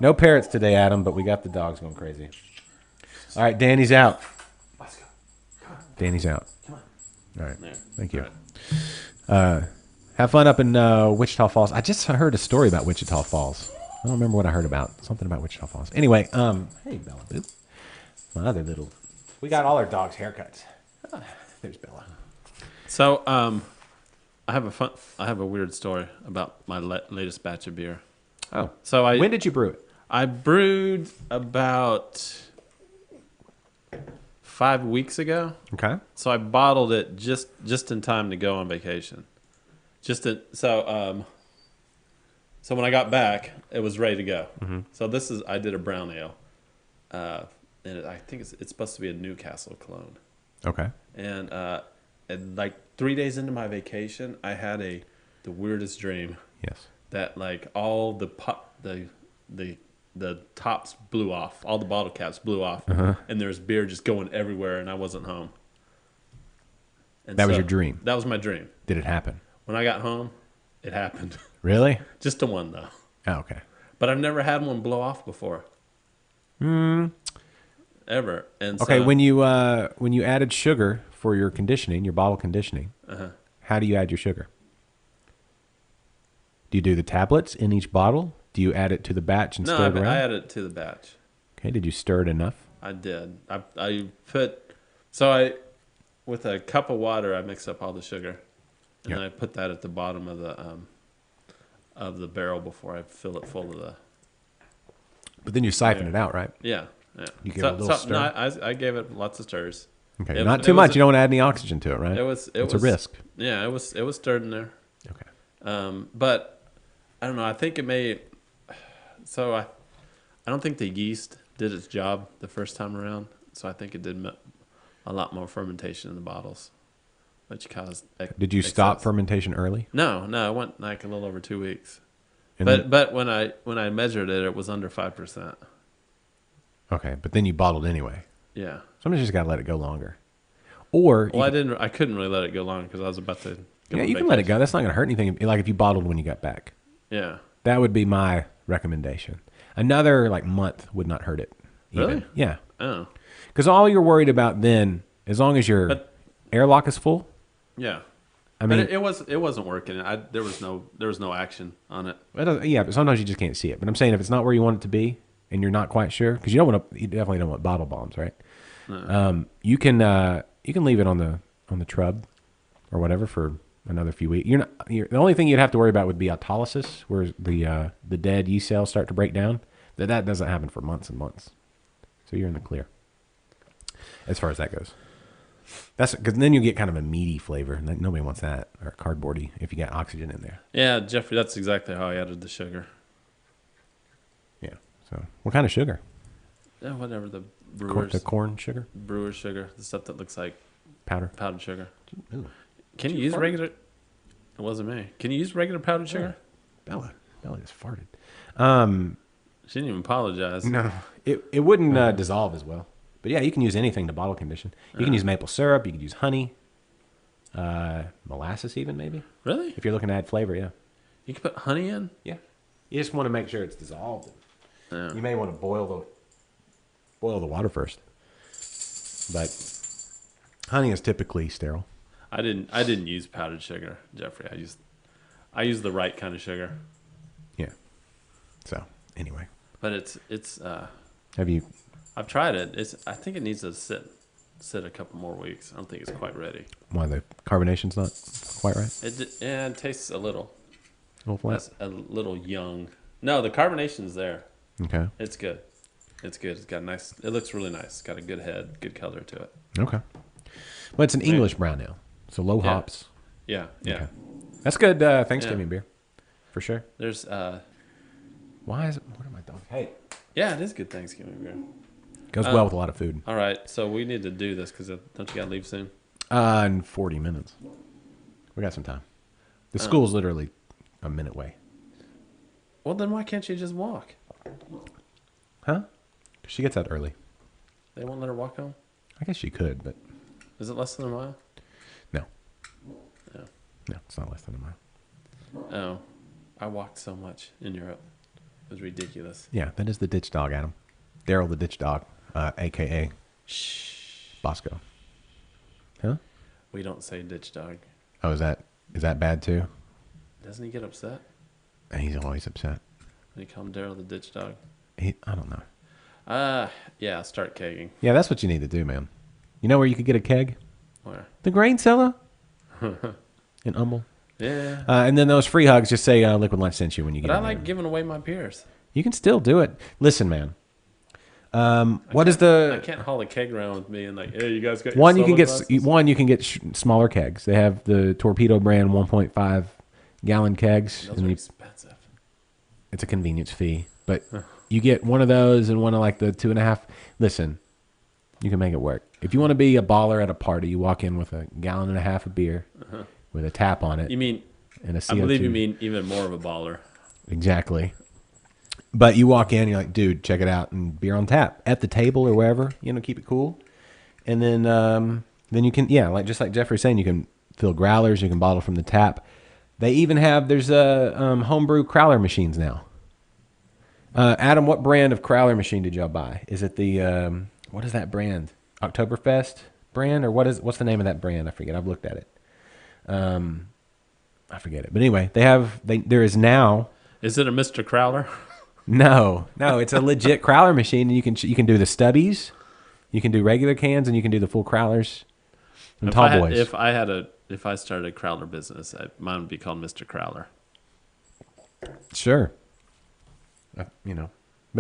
No parrots today, Adam, but we got the dogs going crazy. All right, Danny's out. Let's go. Danny's out. Come on. All right. There. Thank you. All right. Have fun up in Wichita Falls. I just heard a story about Wichita Falls. I don't remember what I heard about. Something about Wichita Falls. Anyway, hey, Bella Boo. My other little... We got all our dogs' haircuts. There's Bella. So, I have a weird story about my latest batch of beer. Oh. So when did you brew it? I brewed about 5 weeks ago. Okay. So I bottled it just in time to go on vacation. So when I got back, it was ready to go. Mm-hmm. So I did a brown ale, and I think it's supposed to be a Newcastle clone. Okay. And like 3 days into my vacation, I had the weirdest dream. Yes. That like all the tops blew off, all the bottle caps blew off, and there was beer just going everywhere, and I wasn't home. And that was your dream? That was my dream. Did it happen? When I got home, it happened. Really? Just to one, though. Oh, okay. But I've never had one blow off before. ever. And Okay, so, when you added sugar for your conditioning, your bottle conditioning, how do you add your sugar? Do you do the tablets in each bottle? Do you add it to the batch and no, stir it around? I added it to the batch. Okay, did you stir it enough? I did. I put so I with a cup of water I mix up all the sugar, and Yeah. then I put that at the bottom of the barrel before I fill it full of the But then you siphon it out, right? yeah. You give it a little stir? No, I gave it lots of stirs. Okay, It- not it too was much. You don't want to add any oxygen to it, right? It's a risk. Yeah, it was stirred in there. Okay. But I don't know. I think it may. So I don't think the yeast did its job the first time around. So I think it did a lot more fermentation in the bottles, which caused. Did you stop excess. fermentation early? No, it went like a little over 2 weeks. And But when I measured it, it was under 5%. okay, but then you bottled anyway. Yeah. Sometimes you just gotta let it go longer. Or Well, I couldn't really let it go long because I was about to. Go yeah, on you can let it vacation. go. That's not gonna hurt anything. Like if you bottled when you got back, Yeah. that would be my recommendation. Another like month would not hurt it. even. Really? Yeah. Oh. Because all you're worried about then, as long as your But- airlock is full, Yeah. I mean, But it wasn't working. There was no action on it. yeah, but sometimes you just can't see it. But I'm saying if it's not where you want it to be and you're not quite sure, because you definitely don't want bottle bombs, right? You can leave it on the trub or whatever for another few weeks. The only thing you'd have to worry about would be autolysis, where the dead yeast cells start to break down. That doesn't happen for months and months, so you're in the clear as far as that goes. That's because then you get kind of a meaty flavor, and nobody wants that, or cardboardy if you got oxygen in there. Yeah, Jeffrey, that's exactly how I added the sugar. Yeah. So what kind of sugar? Yeah, whatever the The corn sugar brewer's sugar, the stuff that looks like powder. powdered sugar. Ooh. Can you use regular? It wasn't me. Can you use regular powdered sugar? Bella just farted. She didn't even apologize. No, it wouldn't dissolve as well. But yeah, you can use anything to bottle condition. You can use maple syrup. You could use honey, molasses, even maybe Really? if you're looking to add flavor. Yeah, You can put honey in? yeah. You just want to make sure it's dissolved. Yeah. You may want to boil the water first. But honey is typically sterile. I didn't use powdered sugar, Jeffrey. I used the right kind of sugar. Yeah. So anyway, But it's have you? I've tried it. I think it needs to sit a couple more weeks. I don't think it's quite ready. Why the carbonation's not quite right? It tastes a little. A little flat. That's a little young. No, the carbonation's there. Okay. It's good. It's good. It's got nice. It looks really nice. It's got a good head, good color to it. Okay. Well, it's an English brown ale, so low hops. Yeah, yeah. Okay. That's good Thanksgiving beer, for sure. There's Why is it? What are my dogs? Hey, yeah, it is good Thanksgiving beer. goes well with a lot of food. All right, so we need to do this because don't you got to leave soon? In 40 minutes, we got some time. The school's literally a minute away. Well, then why can't you just walk? Huh? 'Cause she gets out early. They won't let her walk home. I guess she could, but Is it less than a mile? no. No. No, it's not less than a mile. Oh, I walked so much in Europe. It was ridiculous. Yeah, that is the ditch dog, Adam. Daryl the ditch dog, a.k.a. Bosco. Huh? We don't say ditch dog. Oh, is that bad too? Doesn't he get upset He's always upset. when you call him Daryl the ditch dog? I don't know. Yeah, start kegging. Yeah, that's what you need to do, man. You know where you could get a keg? Where? The grain cellar in Humble. Yeah. And then those free hugs, just say Liquid Lunch sent you when you get But I in there. like giving away my beers. You can still do it. Listen, man. What is I the can't haul a keg around with me and like, hey, you guys got one? You your can solo get glasses? You can get smaller kegs. They have the Torpedo brand 1.5 gallon kegs, Those and are you, expensive. it's a convenience fee. But you get one of those and one of like the 2.5. Listen, you can make it work. If you want to be a baller at a party, you walk in with a gallon and a half of beer with a tap on it. You mean? And a CO2. I believe you mean even more of a baller. Exactly. But you walk in, you're like, dude, check it out, and beer on tap at the table or wherever. Keep it cool. And then you can, just like Jeffrey's saying, you can fill growlers, you can bottle from the tap. They even have there's homebrew crowler machines now. Adam, what brand of crowler machine did y'all buy? Is it the what is that brand? Oktoberfest brand, or what's the name of that brand? I forget. I've looked at it. I forget it. But anyway, there is now. Is it a Mr. Crowler? No, it's a legit crowler machine, and you can do the stubbies, you can do regular cans, and you can do the full crowlers and tall boys. If I started a Crowler business, mine would be called Mr. Crowler. Sure. But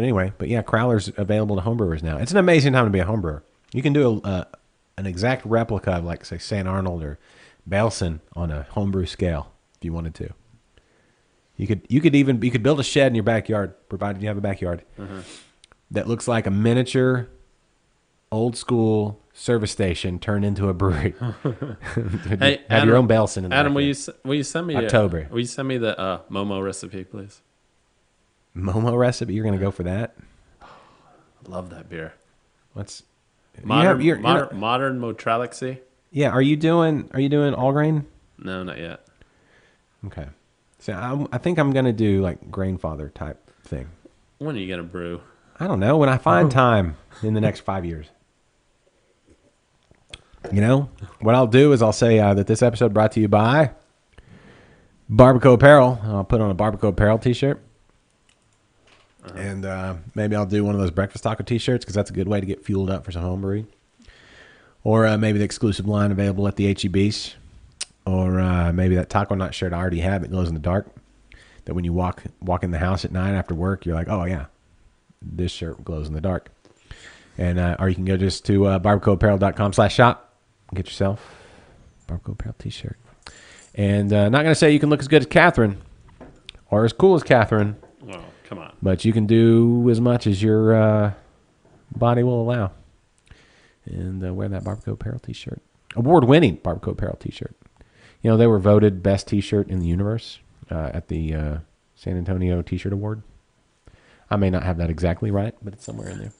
anyway, yeah, crowler's available to homebrewers now. It's an amazing time to be a homebrewer. You can do an exact replica of, like, say, St. Arnold or Belson on a homebrew scale if you wanted to. You could build a shed in your backyard, provided you have a backyard, that looks like a miniature, old school service station turned into a brewery. Hey, have Adam, your own Belson. Adam, will you send me October. Will you send me the Momo recipe, please? Momo recipe? You're going to go for that? I love that beer. What's Modern you're not- modern Motralaxy? Yeah, are you doing all grain? No, not yet. Okay. So I think I'm going to do like Grainfather type thing. When are you gonna brew? I don't know, when I find time in the next 5 years. What I'll do is I'll say that this episode brought to you by Barbacoa Apparel. I'll put on a Barbacoa Apparel t-shirt. And maybe I'll do one of those breakfast taco t-shirts, because that's a good way to get fueled up for some homebrewing. Or maybe the exclusive line available at the H-E-B's. Or maybe that taco nut shirt I already have that glows in the dark. That when you walk in the house at night after work, you're like, oh yeah, this shirt glows in the dark. And or you can go just to barbacoaapparel.com/shop and get yourself a Barbacoa Apparel t-shirt. And not going to say you can look as good as Catherine or as cool as Catherine. Oh, come on. But you can do as much as your body will allow. And wear that Barbacoa Apparel t-shirt. Award-winning Barbacoa Apparel t-shirt. They were voted best t-shirt in the universe at the San Antonio T-shirt Award. I may not have that exactly right, but it's somewhere in there.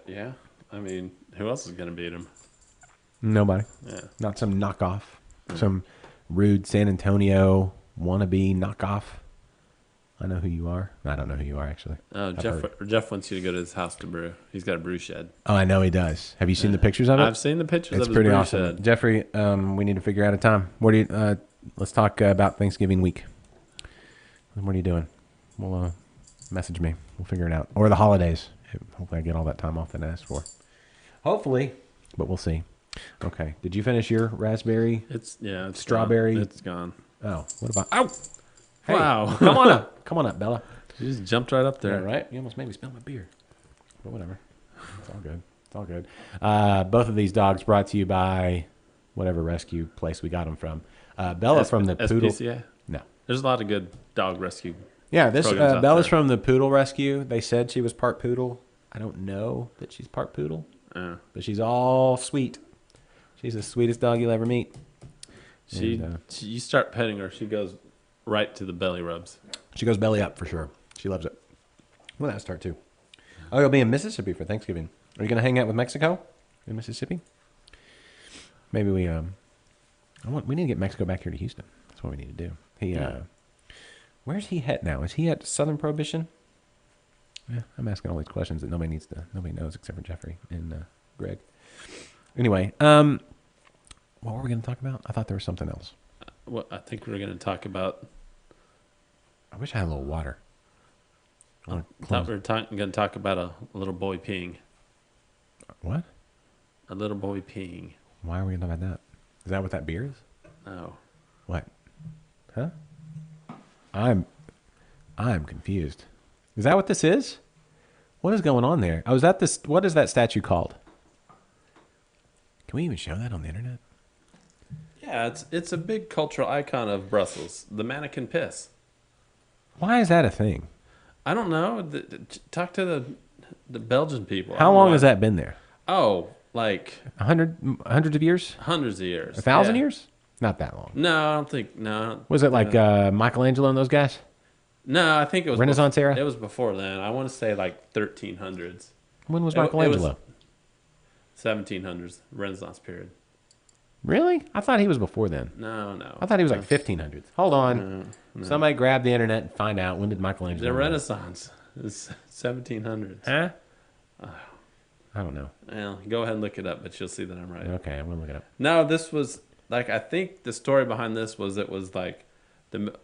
Yeah. I mean, who else is gonna beat him? Nobody. Yeah. Not some knockoff. Some rude San Antonio wannabe knockoff. I know who you are. I don't know who you are, actually. Oh, Jeff wants you to go to his house to brew. He's got a brew shed. Oh, I know he does. Have you seen the pictures of it? I've seen the pictures It's of his pretty brew awesome. shed. Jeffrey, we need to figure out a time. What do you? Let's talk about Thanksgiving week. What are you doing? Well, message me. We'll figure it out. Or the holidays. Hopefully I get all that time off that I asked for. Hopefully, but we'll see. Okay. Did you finish your raspberry? It's strawberry. Gone. It's gone. Oh, what about? Ow! Hey, Wow. Come on up. Come on up, Bella. You just jumped right up there. Yeah, right? You almost made me spill my beer. But whatever. It's all good. It's all good. Both of these dogs brought to you by whatever rescue place we got them from. Bella from the Poodle. SPCA? No. There's a lot of good dog rescue. Yeah, this programs out Bella's there. from the Poodle Rescue. They said she was part poodle. I don't know that she's part poodle, but she's all sweet. She's the sweetest dog you'll ever meet. You start petting her, she goes right to the belly rubs. She goes belly up for sure. She loves it. Well, that'll start too. Oh, you'll be in Mississippi for Thanksgiving. Are you going to hang out with Mexico in Mississippi? Maybe we need to get Mexico back here to Houston. That's what we need to do. Where's he at now? Is he at Southern Prohibition? Yeah, I'm asking all these questions that nobody knows except for Jeffrey and Greg. Anyway, what were we going to talk about? I thought there was something else. Well, I think we're going to talk about. I wish I had a little water. I thought we were going to talk about a little boy peeing. What? A little boy peeing. Why are we going to talk about that? Is that what that beer is? No. What? Huh? I'm confused. Is that what this is? What is going on there? Oh, is that this? What is that statue called? Can we even show that on the internet? Yeah, it's a big cultural icon of Brussels. The mannequin piss. Why is that a thing? I don't know. Talk to the Belgian people. How long has that been there? Oh, like hundreds of years? hundreds of years. 1,000 Yeah. years? Not that long. No, I don't think. No. Was it like Michelangelo and those guys? No, I think it was Renaissance era? It was before then. I want to say like 1300s. When was It was Michelangelo? 1700s, Renaissance period. Really? I thought he was before then. No. I thought he was like 1500s. Hold on. No. Somebody grab the internet and find out when did Michelangelo The live. Renaissance is 1700s. Huh? I don't know. Well, go ahead and look it up, but you'll see that I'm right. Okay, I'm gonna look it up. No, this was like I think the story behind this was it was like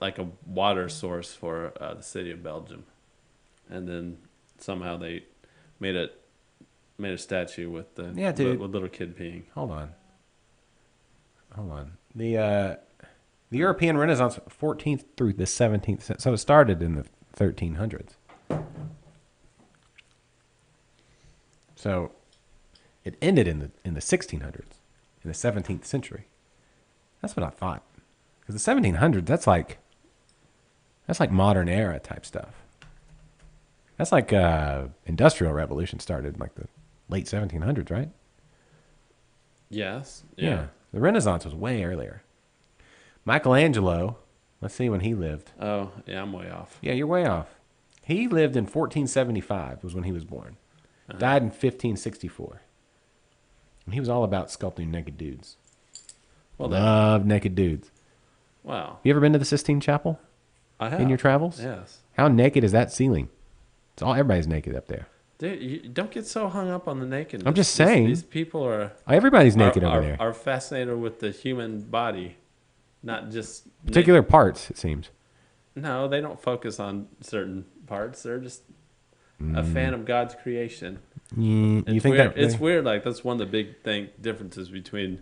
like a water source for the city of Belgium, and then somehow they made a statue with the with little kid peeing. Hold on. The European Renaissance, 14th through the 17th century. So it started in the 1300s. So it ended in the 1600s, in the 17th century. That's what I thought. Because the 1700s, that's like modern era type stuff. That's like industrial revolution started in like the late 1700s, right? Yes. Yeah. The Renaissance was way earlier. Michelangelo, let's see when he lived. Oh, yeah, I'm way off. Yeah, you're way off. He lived in 1475 was when he was born. Died in 1564. And he was all about sculpting naked dudes. Well, Love naked dudes. wow. You ever been to the Sistine Chapel I have. in your travels? Yes. How naked is that ceiling? It's all everybody's naked up there. Dude, you don't get so hung up on the nakedness. I'm just saying. These people are Everybody's naked over there. Are fascinated with the human body, not just Particular parts, it seems. No, they don't focus on certain parts. They're just a fan of God's creation. You It's think weird. that It's weird. Like that's one of the big differences between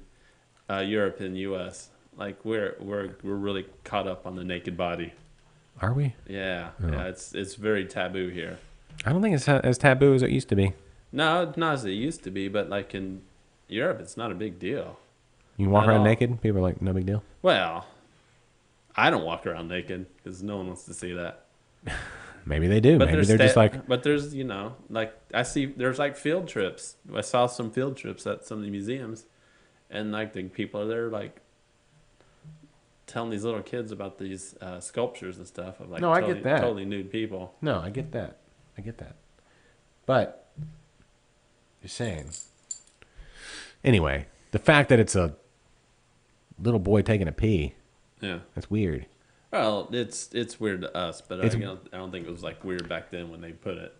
Europe and U.S. Like we're really caught up on the naked body. Are we? Yeah, yeah. It's very taboo here. I don't think it's as taboo as it used to be. No, not as it used to be, but like in Europe, it's not a big deal. You can walk Not around all. naked. People are like, no big deal. Well, I don't walk around naked because no one wants to see that. Maybe they do. Maybe they're just like, But there's, like there's like field trips. I saw some field trips at some of the museums, and like the people are there like telling these little kids about these sculptures and stuff of like No, I get that. totally nude people. no, I get that. But, just saying. Anyway, the fact that it's a little boy taking a pee, Yeah. that's weird. Well, it's weird to us, but I It's- don't think it was like weird back then when they put it.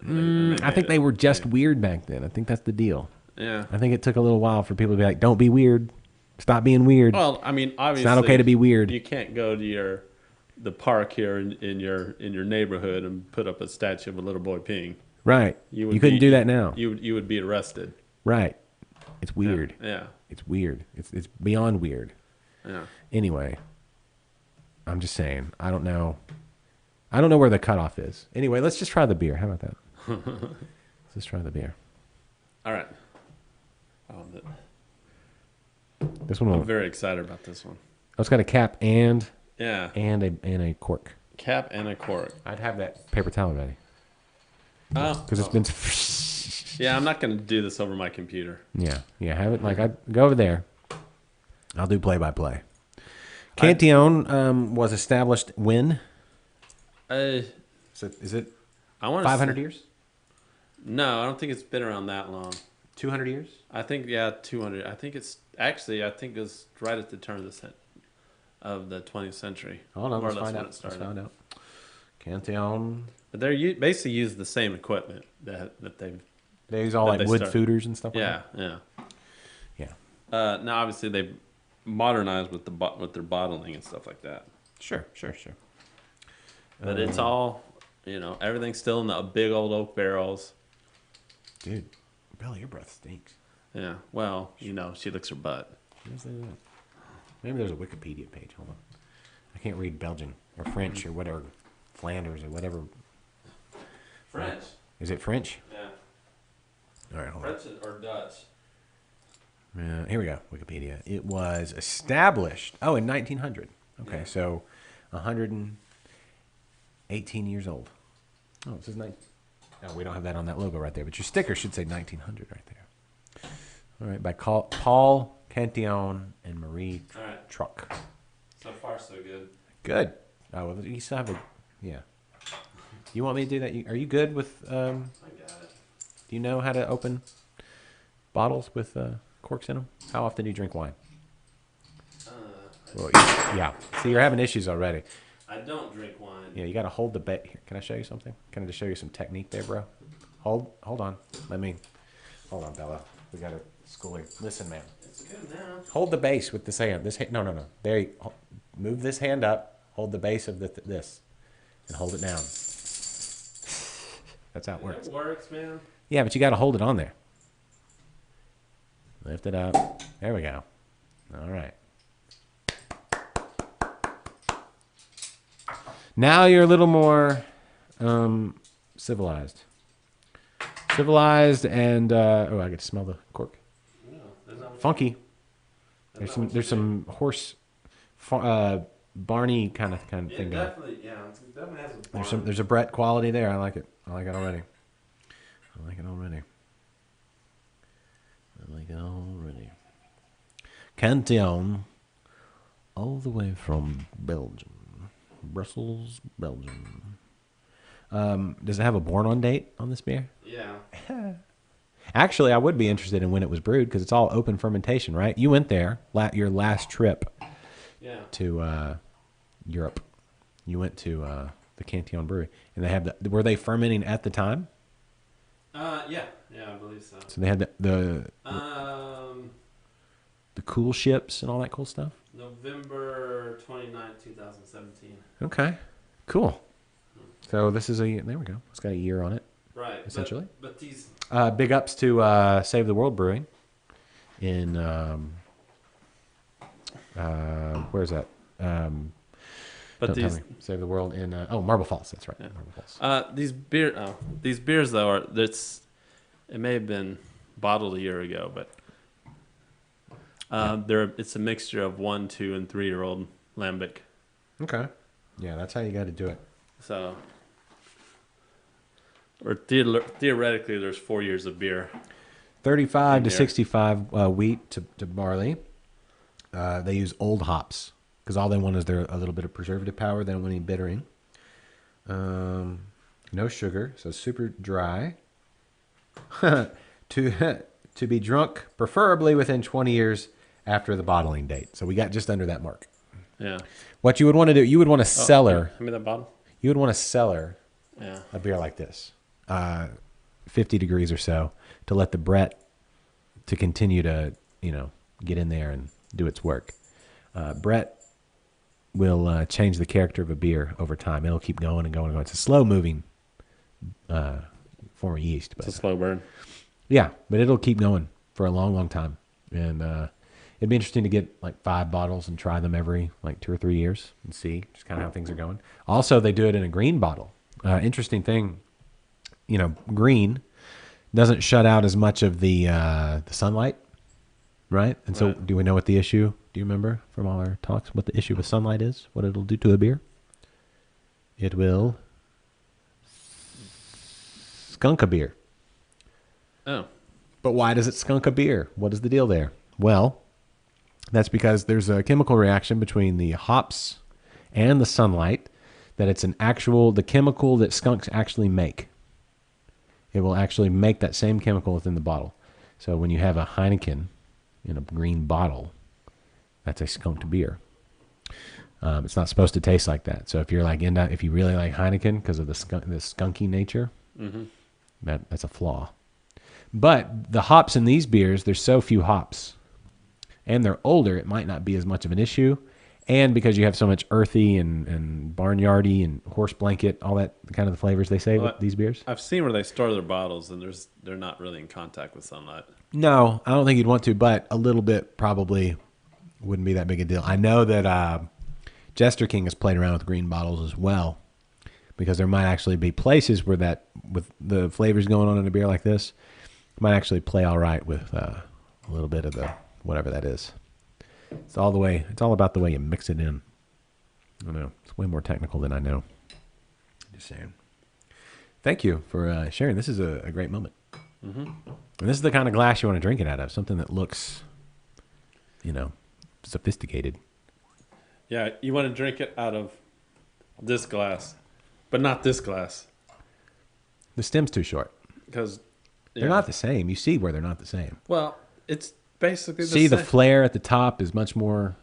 I think they were just weird back then. I think that's the deal. Yeah. I think it took a little while for people to be like, don't be weird. Stop being weird. Well, I mean, obviously, it's not okay to be weird. You can't go to the park here in your neighborhood and put up a statue of a little boy peeing. Right. You couldn't do that now. You would be arrested. Right. It's weird. Yeah. It's weird. It's beyond weird. Yeah. Anyway, I'm just saying. I don't know where the cutoff is. Anyway, let's just try the beer. How about that? Let's just try the beer. All right. This one I'm will. very excited about this one. Oh, it's got a cap and Yeah. a cork. Cap and a cork. I'd have that paper towel ready Oh. because it's been. Yeah, I'm not going to do this over my computer. Yeah. Have it like I go over there. I'll do play by play. Cantillon was established when? Is it I want 500 years? No, I don't think it's been around that long. 200 years? I think 200. I think it's right at the turn of the 20th century. Hold on, More or let's less find when out. it started. Let's find out. Cantillon. But they're basically use the same equipment that they've. They use all That like they wood start- fooders and stuff like Yeah, that? yeah. Yeah. Now, obviously, they've modernized with their bottling and stuff like that. Sure. But it's all, everything's still in the big old oak barrels. Dude, Bella, your breath stinks. Yeah. Well, she licks her butt. Maybe there's a Wikipedia page. Hold on. I can't read Belgian or French or whatever. Flanders or whatever. French. Is it French? Yeah. All right, hold on. French or Dutch. Here we go. Wikipedia. It was established. Oh, in 1900. Okay, Yeah. so 118 years old. Oh, it says 9. No, we don't have that on that logo right there, but your sticker should say 1900 right there. All right, by Paul Cantillon and Marie All right. Truck. So far, so good. Good. Oh, well, you still have a. Yeah. You want me to do that? Are you good with? I got it. Do you know how to open bottles with corks in them? How often do you drink wine? Well, yeah. See, you're having issues already. I don't drink wine. Yeah, you got to hold the bait. Here, can I show you something? Can I just show you some technique there, bro? Hold on. Let me Hold on, Bella. We got to school here. Listen, man. It's good now. Hold the base with this hand. This hand. No. There. Move this hand up. Hold the base of this, and hold it down. That's how it works. It works, man. Yeah, but you got to hold it on there. Lift it up. There we go. All right. Now you're a little more civilized. Civilized and I get to smell the cork. Funky. There's some horse, Barney kind of thing going. Definitely, yeah. It definitely has a There's a Brett quality there. I like it. I like it already. Cantillon, all the way from Belgium, Brussels, Belgium. Does it have a born on date on this beer? Yeah. Actually, I would be interested in when it was brewed because it's all open fermentation, right? You went there your last trip to Europe. You went to the Cantillon Brewery, and they have were they fermenting at the time? Yeah, I believe so. So they had the cool ships and all that cool stuff. November 29th, 2017. Okay, cool. So this is there we go. It's got a year on it. Right. Essentially. But these. Big ups to Save the World Brewing in where's that? But these. Save the World in Marble Falls. That's right. Yeah. Marble Falls. These beers though it may have been bottled a year ago, but it's a mixture of 1, 2, and 3-year-old lambic. Okay. Yeah, that's how you got to do it. So, or theoretically, there's 4 years of beer. 35 to 65 wheat to barley. They use old hops because all they want is a little bit of preservative power. They don't want any bittering. No sugar, so super dry. To be drunk, preferably within 20 years after the bottling date. So we got just under that mark. Yeah. What you would want to do, you would want to cellar. Give me that bottle. You would want to cellar Yeah. a beer like this, 50 degrees or so, to let the Brett to continue to get in there and do its work. Brett will change the character of a beer over time. It'll keep going and going and going. It's a slow moving form of yeast, but It's a slow burn. yeah, but it'll keep going for a long, long time. And it'd be interesting to get like 5 bottles and try them every like 2 or 3 years and see just kind of how things are going. Also, they do it in a green bottle. Interesting thing, green doesn't shut out as much of the sunlight, right? And so, do we know what the issue? Do you remember from all our talks what the issue with sunlight is? What it'll do to a beer? It will skunk a beer. Oh. But why does it skunk a beer? What is the deal there? Well, that's because there's a chemical reaction between the hops and the sunlight that it's the chemical that skunks actually make. It will actually make that same chemical within the bottle. So when you have a Heineken in a green bottle, that's a skunked beer. It's not supposed to taste like that. So if you're if you really like Heineken because of the skunky nature, that's a flaw. But the hops in these beers, there's so few hops, and they're older, it might not be as much of an issue. And because you have so much earthy and barnyardy and horse blanket, all that kind of the flavors they say with these beers. I've seen where they store their bottles, and they're not really in contact with sunlight. No, I don't think you'd want to, but a little bit probably wouldn't be that big a deal. I know that Jester King has played around with green bottles as well, because there might actually be places where with the flavors going on in a beer like this, might actually play all right with a little bit of the whatever that is. It's all about the way you mix it in. I know it's way more technical than I know. Just saying. Thank you for sharing. This is a great moment. Mm-hmm. And this is the kind of glass you want to drink it out of. Something that looks, sophisticated. Yeah, you want to drink it out of this glass, but not this glass. The stem's too short. Because they're not the same. You see where they're not the same. Well, it's basically the same. See, the same. flare at the top is much more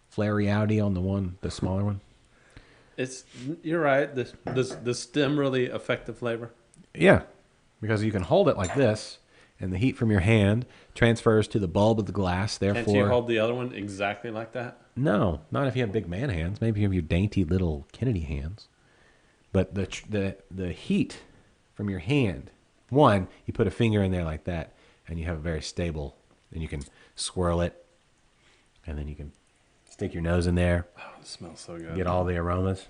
flare-outy on the smaller one. You're right. The stem really affect the flavor. Yeah, because you can hold it like this, and the heat from your hand transfers to the bulb of the glass. Can't Therefore, you hold the other one exactly like that? no, not if you have big man hands. Maybe you have your dainty little Kennedy hands. But the heat from your hand, one, you put a finger in there like that, and you have a very stable, and you can swirl it, and then you can stick your nose in there, Oh, it smells so good. get all the aromas.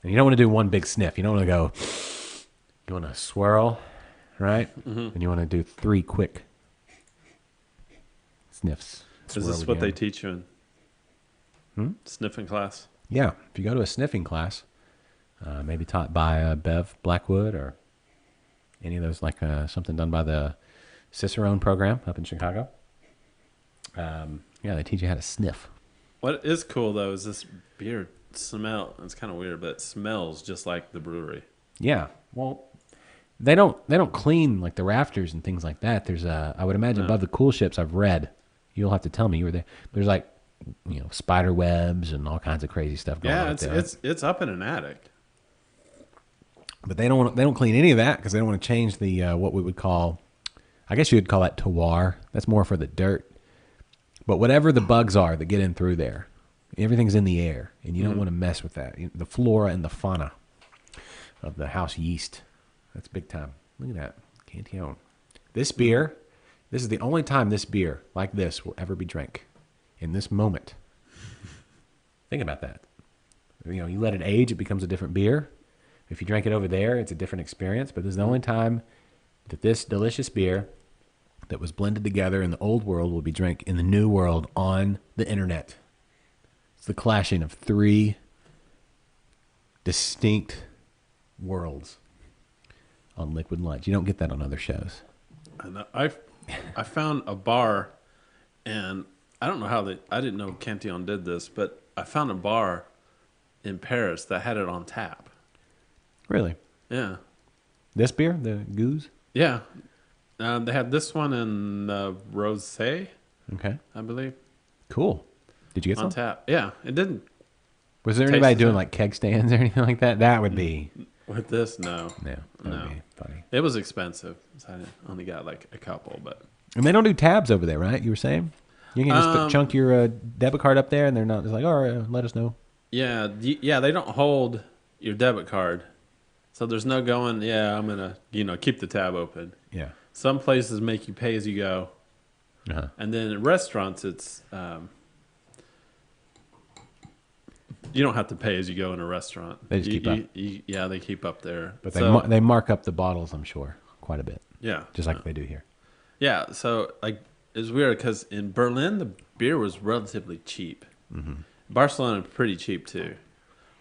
And you don't want to do one big sniff. You don't want to go, you want to swirl, right? And you want to do 3 quick sniffs. Is this Swirl what they again. teach you in sniffing class? Yeah, if you go to a sniffing class, maybe taught by Bev Blackwood or any of those, like something done by the Cicerone program up in Chicago. Yeah, they teach you how to sniff. What is cool though is this beer smell. It's kind of weird, but it smells just like the brewery. Yeah, well, they don't clean like the rafters and things like that. There's I would imagine above the cool ships I've read. You'll have to tell me you were there. There's like spider webs and all kinds of crazy stuff going on. Yeah, there. it's up in an attic. But they don't clean any of that because they don't want to change the what we would call, I guess you would call that terroir. That's more for the dirt. But whatever the bugs are that get in through there, everything's in the air, and you don't want to mess with that. The flora and the fauna of the house yeast, that's big time. Look at that, Cantillon. This beer, this is the only time this beer like this will ever be drank. In this moment, think about that. You let it age, it becomes a different beer. If you drank it over there, it's a different experience. But this is the only time that this delicious beer that was blended together in the old world will be drank in the new world on the internet. It's the clashing of 3 distinct worlds on Liquid Lunch. You don't get that on other shows. And I found a bar, and I don't know how I didn't know Cantillon did this, but I found a bar in Paris that had it on tap. Really? Yeah. This beer, the Goose? Yeah. They had this one in Rosé, Okay. I believe, Cool. Did you get on some? tap. Yeah, it didn't. Was there Taste anybody the doing same. like keg stands or anything like that? That would be, With this, no. yeah, that No. would be funny. It was expensive. So I only got like a couple, but And they don't do tabs over there, right? You were saying? You can just chunk your debit card up there and they're not just like, all right, let us know. yeah, they don't hold your debit card. So there's no going, yeah, I'm going to, keep the tab open. Yeah. Some places make you pay as you go. Uh-huh. And then in restaurants, it's you don't have to pay as you go in a restaurant. They just keep up. Yeah, they keep up there. But So, they mark up the bottles, I'm sure, quite a bit, yeah, just like they do here. yeah. So like it's weird because in Berlin the beer was relatively cheap. Mm-hmm. Barcelona pretty cheap too,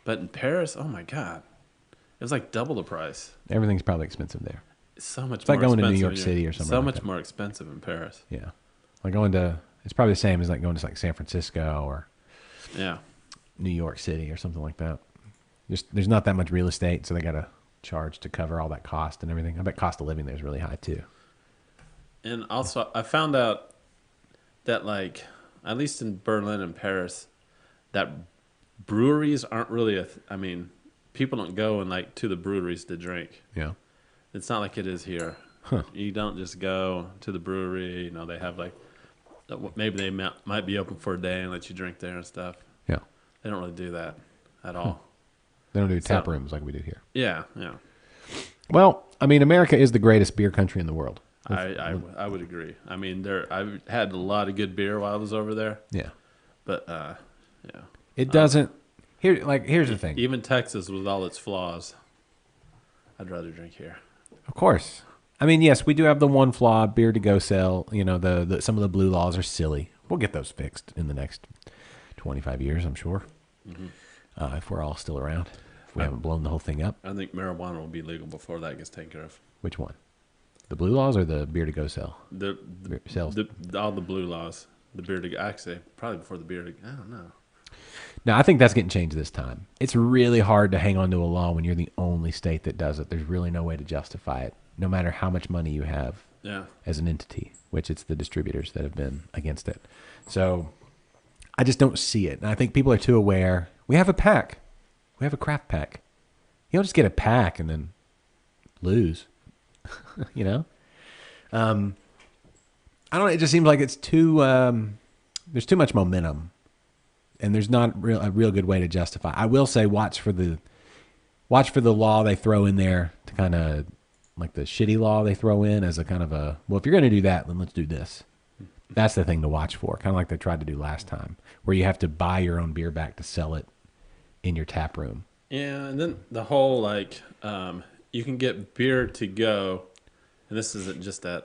but in Paris, oh my god, it was like double the price. Everything's probably expensive there. It's so much. It's like more going to New expensive York here. City or something So like much that. more expensive in Paris. Yeah. Like going to, it's probably the same as like going to like San Francisco or Yeah. New York City or something like that. There's not that much real estate, so they got to charge to cover all that cost and everything. I bet cost of living there is really high too. And also, I found out that, like, at least in Berlin and Paris, that breweries aren't really I mean, people don't go and like to the breweries to drink. Yeah. It's not like it is here. You don't just go to the brewery. They have like maybe they might be open for a day and let you drink there and stuff. Yeah. They don't really do that at all. They don't do tap So- rooms like we do here. Yeah, yeah. Well, I mean, America is the greatest beer country in the world. I would agree. I mean, I've had a lot of good beer while I was over there, Yeah. but yeah. It doesn't. Here's the thing. Even Texas, with all its flaws, I'd rather drink here. Of course. I mean, yes, we do have the one flaw, beer to go sell. The some of the blue laws are silly. We'll get those fixed in the next 25 years, I'm sure. If we're all still around. If we haven't blown the whole thing up. I think marijuana will be legal before that gets taken care of. Which one? The blue laws or the beer to go sell? The Sales. all the blue laws, the beer to actually probably before the beer to I don't know. Now, I think that's getting changed this time. It's really hard to hang on to a law when you're the only state that does it. There's really no way to justify it, no matter how much money you have Yeah, as an entity, which it's the distributors that have been against it. So I just don't see it. And I think people are too aware. We have a pack. We have a craft pack. You don't just get a pack and then lose, I don't know. It just seems like it's too. There's too much momentum, and there's not a real good way to justify. I will say, watch for the law they throw in there to kind of like the shitty law they throw in as a kind of a, well, if you're going to do that, then let's do this. That's the thing to watch for. Kind of like they tried to do last time, where you have to buy your own beer back to sell it in your tap room. Yeah, and then the whole you can get beer to go, and this isn't just at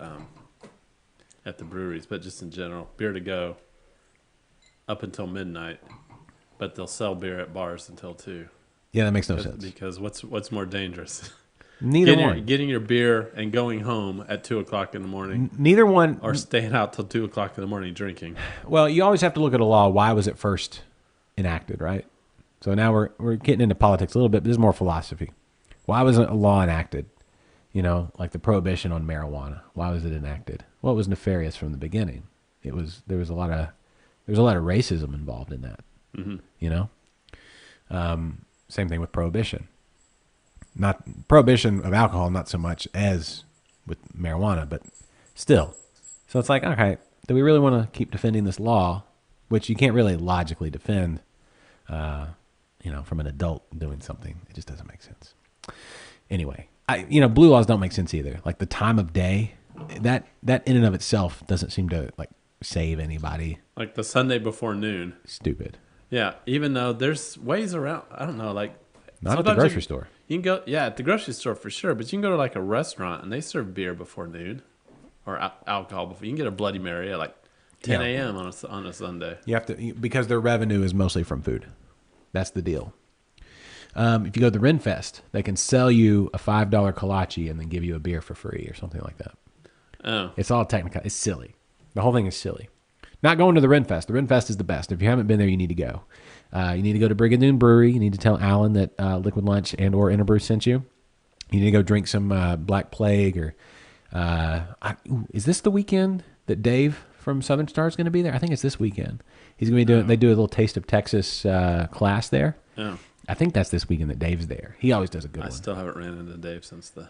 the breweries, but just in general, beer to go up until midnight, but they'll sell beer at bars until 2. Yeah, that makes no sense. Because what's more dangerous? Neither one. Getting your beer and going home at 2:00 in the morning, Neither one. or staying out till 2:00 in the morning drinking. Well, you always have to look at a law. Why was it first enacted, right? So now we're getting into politics a little bit, but this is more philosophy. Why was a law enacted? You know, like the prohibition on marijuana. Why was it enacted? Well, it was nefarious from the beginning. There was a lot of racism involved in that. Mm-hmm. You know, same thing with prohibition. Not prohibition of alcohol, not so much as with marijuana, but still. So it's like, okay, do we really want to keep defending this law, which you can't really logically defend, from an adult doing something? It just doesn't make sense. Anyway, blue laws don't make sense either. Like the time of day, that in and of itself doesn't seem to like save anybody. Like the Sunday before noon. Stupid. Yeah, even though there's ways around. I don't know, like not at the grocery store. You can go, at the grocery store for sure, but you can go to like a restaurant and they serve beer before noon, or alcohol before. You can get a Bloody Mary at like 10 a.m. on a Sunday. You have to, because their revenue is mostly from food. That's the deal. If you go to the Renfest, they can sell you a $5 kolache and then give you a beer for free or something like that. Oh, it's all technical. It's silly. The whole thing is silly. Not going to the Renfest. The Renfest is the best. If you haven't been there, you need to go. You need to go to Brigadoon Brewery. You need to tell Alan that Liquid Lunch and or Interbrew sent you. You need to go drink some Black Plague or is this the weekend that Dave from Southern Star is going to be there? I think it's this weekend. He's going to be doing. They do a little Taste of Texas class there. Oh. I think that's this weekend that Dave's there. He always does a good one. I still haven't ran into Dave since the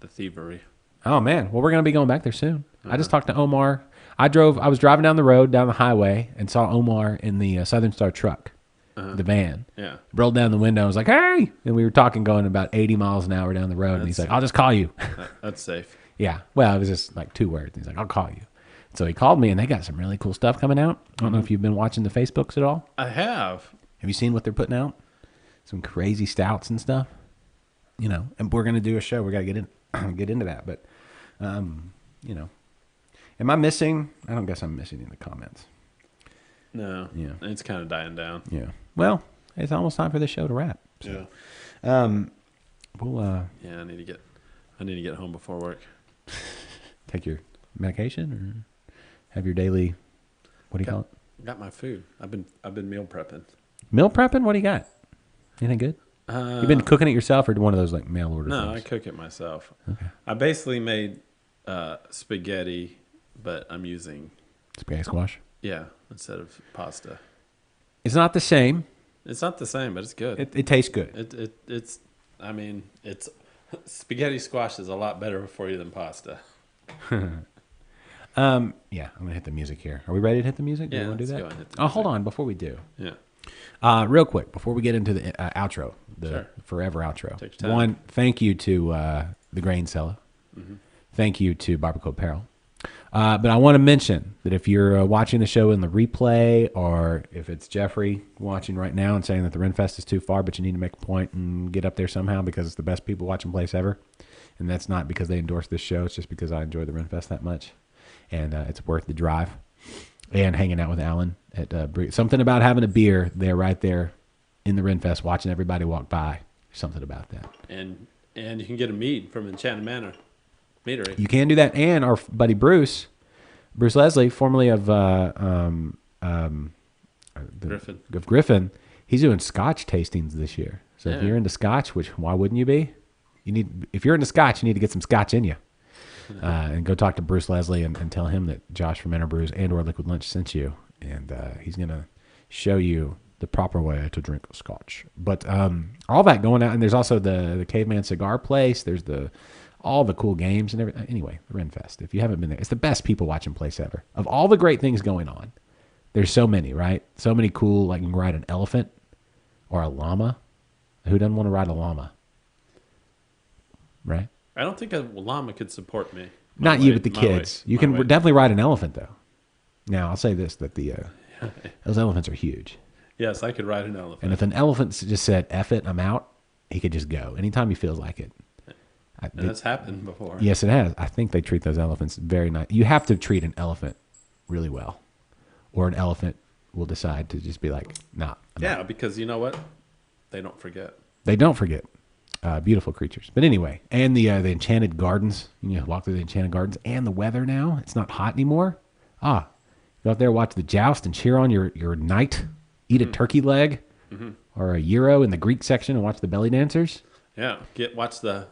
thievery. Oh man, well we're going to be going back there soon. I just talked to Omar. I was driving down the road, down the highway, and saw Omar in the Southern Star truck, the van. Yeah. Rolled down the window. I was like, hey! And we were talking going about 80 miles an hour down the road. And he's like, I'll just call you. That's safe. Yeah. Well, it was just like 2 words. He's like, I'll call you. So he called me, and they got some really cool stuff coming out. I don't know if you've been watching the Facebooks at all. I have. Have you seen what they're putting out? Some crazy stouts and stuff. You know, and we're going to do a show. We got to get into that. But, am I missing? I don't guess I'm missing in the comments. No. Yeah. It's kind of dying down. Yeah. Well, it's almost time for the show to wrap. So. Yeah. We'll I need to get home before work. take your medication or have your daily, what do you call it? Got my food. I've been meal prepping. Meal prepping? What do you got? Anything good? You been cooking it yourself or one of those like mail order No, things? I cook it myself. Okay. I basically made spaghetti, but I'm using Spaghetti squash? Yeah, instead of pasta. It's not the same. It's not the same, but it's good. It tastes good. It's spaghetti squash is a lot better for you than pasta. Yeah, I'm gonna hit the music here. Are we ready to hit the music? Do Yeah, you want to do let's that? go and hit the music. Hold on before we do. Yeah. Real quick before we get into the outro, the Sure. forever outro. Take your time. One, thank you to the Grain Cellar. Mm-hmm. Thank you to Barbecue Apparel. But I want to mention that if you're watching the show in the replay, or if it's Jeffrey watching right now and saying that the Renfest is too far, but you need to make a point and get up there somehow because it's the best people watching place ever, and that's not because they endorse this show, it's just because I enjoy the Renfest that much, and it's worth the drive. And hanging out with Alan at something about having a beer there, right there in the Renfest, watching everybody walk by. Something about that. And you can get a mead from Enchanted Manor Meadery. You can do that, and our buddy Bruce Leslie, formerly of Griffin, he's doing Scotch tastings this year. So if you're into Scotch, which why wouldn't you be? If you're into Scotch, you need to get some Scotch in you. And go talk to Bruce Leslie and tell him that Josh from Interbrews and or Liquid Lunch sent you, and he's gonna show you the proper way to drink Scotch. But all that going out, and there's also the Caveman Cigar Place. There's the all the cool games and everything. Anyway, the Renfest. If you haven't been there, it's the best people watching place ever. Of all the great things going on, there's so many, right? So many cool. Like you can ride an elephant or a llama. Who doesn't want to ride a llama? Right? I don't think a llama could support me. Not you, but the kids. You can definitely ride an elephant, though. Now, I'll say this, that those elephants are huge. Yes, I could ride an elephant. And if an elephant just said, F it, I'm out, he could just go anytime he feels like it. And that's happened before. Yes, it has. I think they treat those elephants very nice. You have to treat an elephant really well, or an elephant will decide to just be like, nah. Yeah, because you know what? They don't forget. They don't forget. Beautiful creatures. But anyway, and the Enchanted Gardens. You know, walk through the Enchanted Gardens. And the weather now, it's not hot anymore. Go out there, watch the joust, and cheer on your knight. Eat a turkey leg or a gyro in the Greek section and watch the belly dancers. Yeah, watch the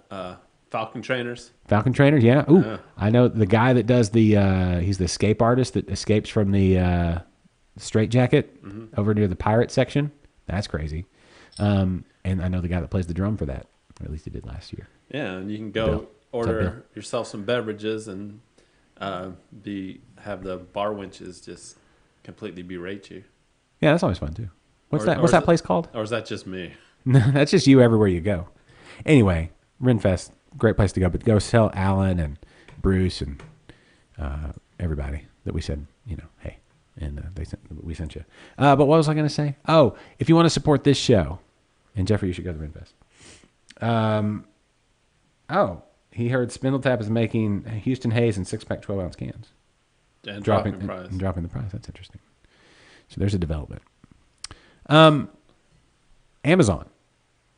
Falcon Trainers. Falcon Trainers, yeah. Ooh, Yeah. I know the guy that does he's the escape artist that escapes from the straitjacket over near the pirate section. That's crazy. And I know the guy that plays the drum for that, or at least he did last year. Yeah, and you can go Bill. What's up, order Bill? yourself some beverages and have the bar winches just completely berate you. Yeah, that's always fun too. What's Or- that? or What's is that it- place called? Or is that just me? That's just you everywhere you go. Anyway, Renfest, great place to go. But go tell Alan and Bruce and everybody that we said, hey, and we sent you. But what was I going to say? Oh, if you want to support this show, and Jeffrey, you should go to Renfest. He heard Spindletap is making Houston Haze in 6-pack 12-ounce cans. And dropping price. And dropping the price. That's interesting. So there's a development. Amazon.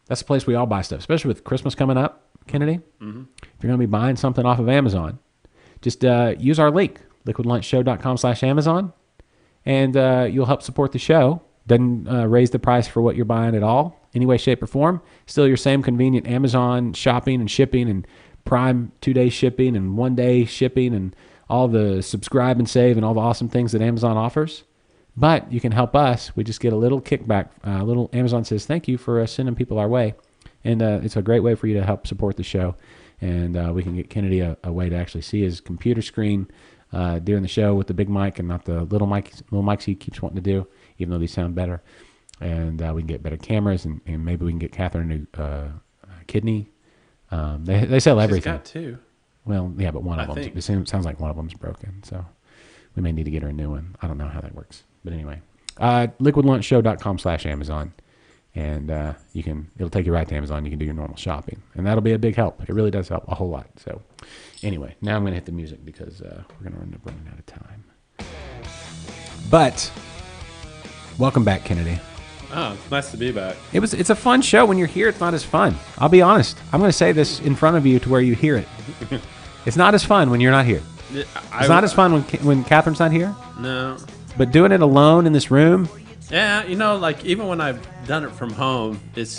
That's the place we all buy stuff, especially with Christmas coming up, Kennedy. Mm-hmm. If you're going to be buying something off of Amazon, just use our link, liquidlunchshow.com/Amazon, and you'll help support the show. Doesn't raise the price for what you're buying at all, any way, shape, or form. Still your same convenient Amazon shopping and shipping and Prime 2-day shipping and 1-day shipping and all the subscribe and save and all the awesome things that Amazon offers. But you can help us. We just get a little kickback. Amazon says thank you for sending people our way. And it's a great way for you to help support the show. And we can get Kennedy a way to actually see his computer screen during the show with the big mic and not the little mics he keeps wanting to do, even though these sound better. And we can get better cameras, and maybe we can get Catherine a new kidney. They sell everything. She's got two. Well, yeah, but one of I them. think. It sounds like one of them's broken. So we may need to get her a new one. I don't know how that works. But anyway, liquidlunchshow.com/Amazon. And it'll take you right to Amazon. You can do your normal shopping. And that'll be a big help. It really does help a whole lot. So anyway, now I'm going to hit the music because we're going to end up running out of time. But welcome back, Kennedy. Oh, it's nice to be back. It's a fun show. When you're here, it's not as fun. I'll be honest. I'm going to say this in front of you to where you hear it. It's not as fun when you're not here. It's not as fun when Catherine's not here. No. But doing it alone in this room, Yeah, like even when I've done it from home, it's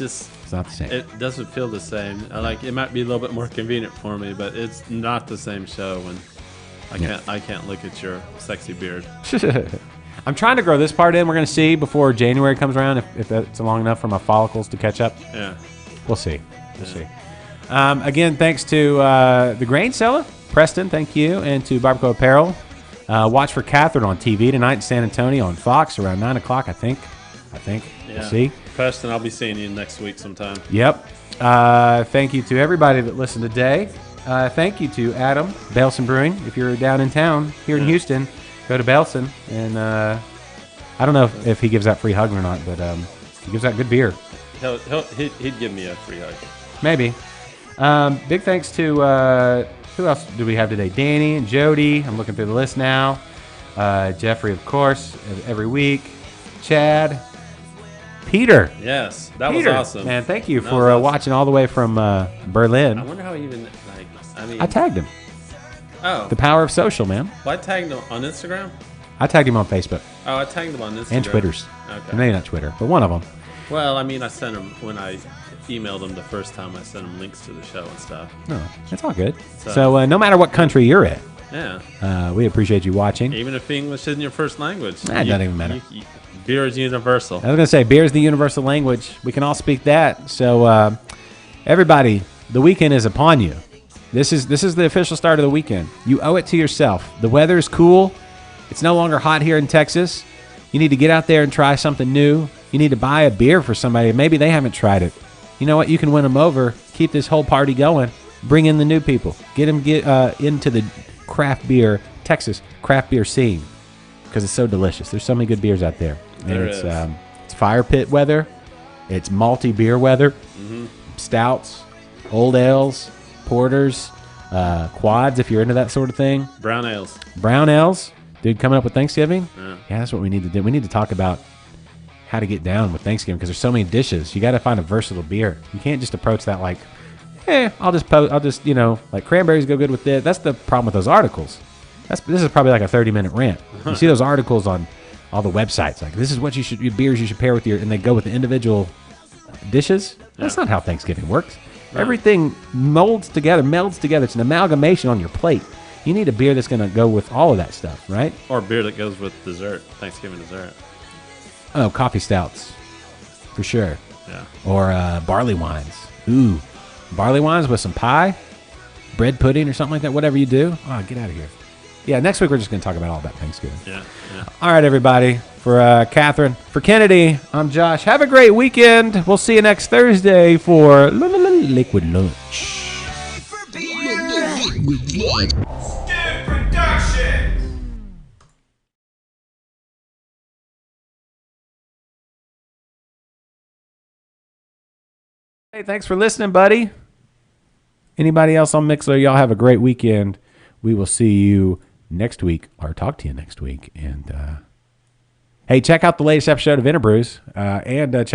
not the same. it doesn't feel the same. Like it might be a little bit more convenient for me, but it's not the same show when I can't look at your sexy beard. I'm trying to grow this part in. We're going to see before January comes around if that's long enough for my follicles to catch up. Yeah. We'll see. We'll see. Again, thanks to the Grain Cellar, Preston, thank you, and to Barbacoa Apparel. Watch for Catherine on TV tonight in San Antonio on Fox around 9 o'clock, I think. Yeah. We'll see. Preston, I'll be seeing you next week sometime. Yep. Thank you to everybody that listened today. Thank you to Adam, Belson Brewing. If you're down in town here in Houston, go to Belson. And I don't know if he gives out free hugs or not, but he gives out good beer. He'd give me a free hug. Maybe. Big thanks to, who else do we have today? Danny and Jody. I'm looking through the list now. Jeffrey, of course, every week. Chad. Peter. Yes, that Peter, was awesome. Man, thank you That for was awesome. watching all the way from Berlin. I wonder how he even I tagged him. Oh, The power of social, man. well, I tagged him on Instagram. I tagged him on Facebook Oh, I tagged him on Instagram and Twitter's. Okay. Maybe not Twitter, but one of them. Well, I mean, I sent him when I emailed him the first time. I sent him links to the show and stuff. No, it's all good. So- So no matter what country you're in, Yeah, we appreciate you watching. even if English isn't your first language, Nah, it doesn't even matter. Beer is universal. I was going to say, beer is the universal language. We can all speak that. So everybody, the weekend is upon you. This is the official start of the weekend. You owe it to yourself. The weather is cool. It's no longer hot here in Texas. You need to get out there and try something new. You need to buy a beer for somebody. Maybe they haven't tried it. You know what? You can win them over. Keep this whole party going. Bring in the new people. Get them into the Texas craft beer scene because it's so delicious. There's so many good beers out there. And it's fire pit weather. It's malty beer weather. Stouts, old ales, porters, quads if you're into that sort of thing. Brown ales. Brown ales. Dude, coming up with Thanksgiving? Yeah, that's what we need to do. We need to talk about how to get down with Thanksgiving because there's so many dishes. You got to find a versatile beer. You can't just approach that like, I'll just like cranberries go good with this. That's the problem with those articles. This is probably like a 30-minute rant. You see those articles on all the websites like this is what your beers you should pair with and they go with the individual dishes. That's not how Thanksgiving works. Right. Everything melds together. It's an amalgamation on your plate. You need a beer that's going to go with all of that stuff, right? Or beer that goes with dessert, Thanksgiving dessert. Oh, coffee stouts, for sure. Yeah. Or barley wines. Ooh, barley wines with some pie, bread pudding or something like that. Whatever you do. Oh, get out of here. Yeah, next week we're just going to talk about all about Thanksgiving. Yeah. All right, everybody. For Catherine, for Kennedy, I'm Josh. Have a great weekend. We'll see you next Thursday for Liquid Lunch. Hey, thanks for listening, buddy. Anybody else on Mixler? Y'all have a great weekend. We will see you next week, or talk to you next week. And hey, check out the latest episode of Interbrews, and check out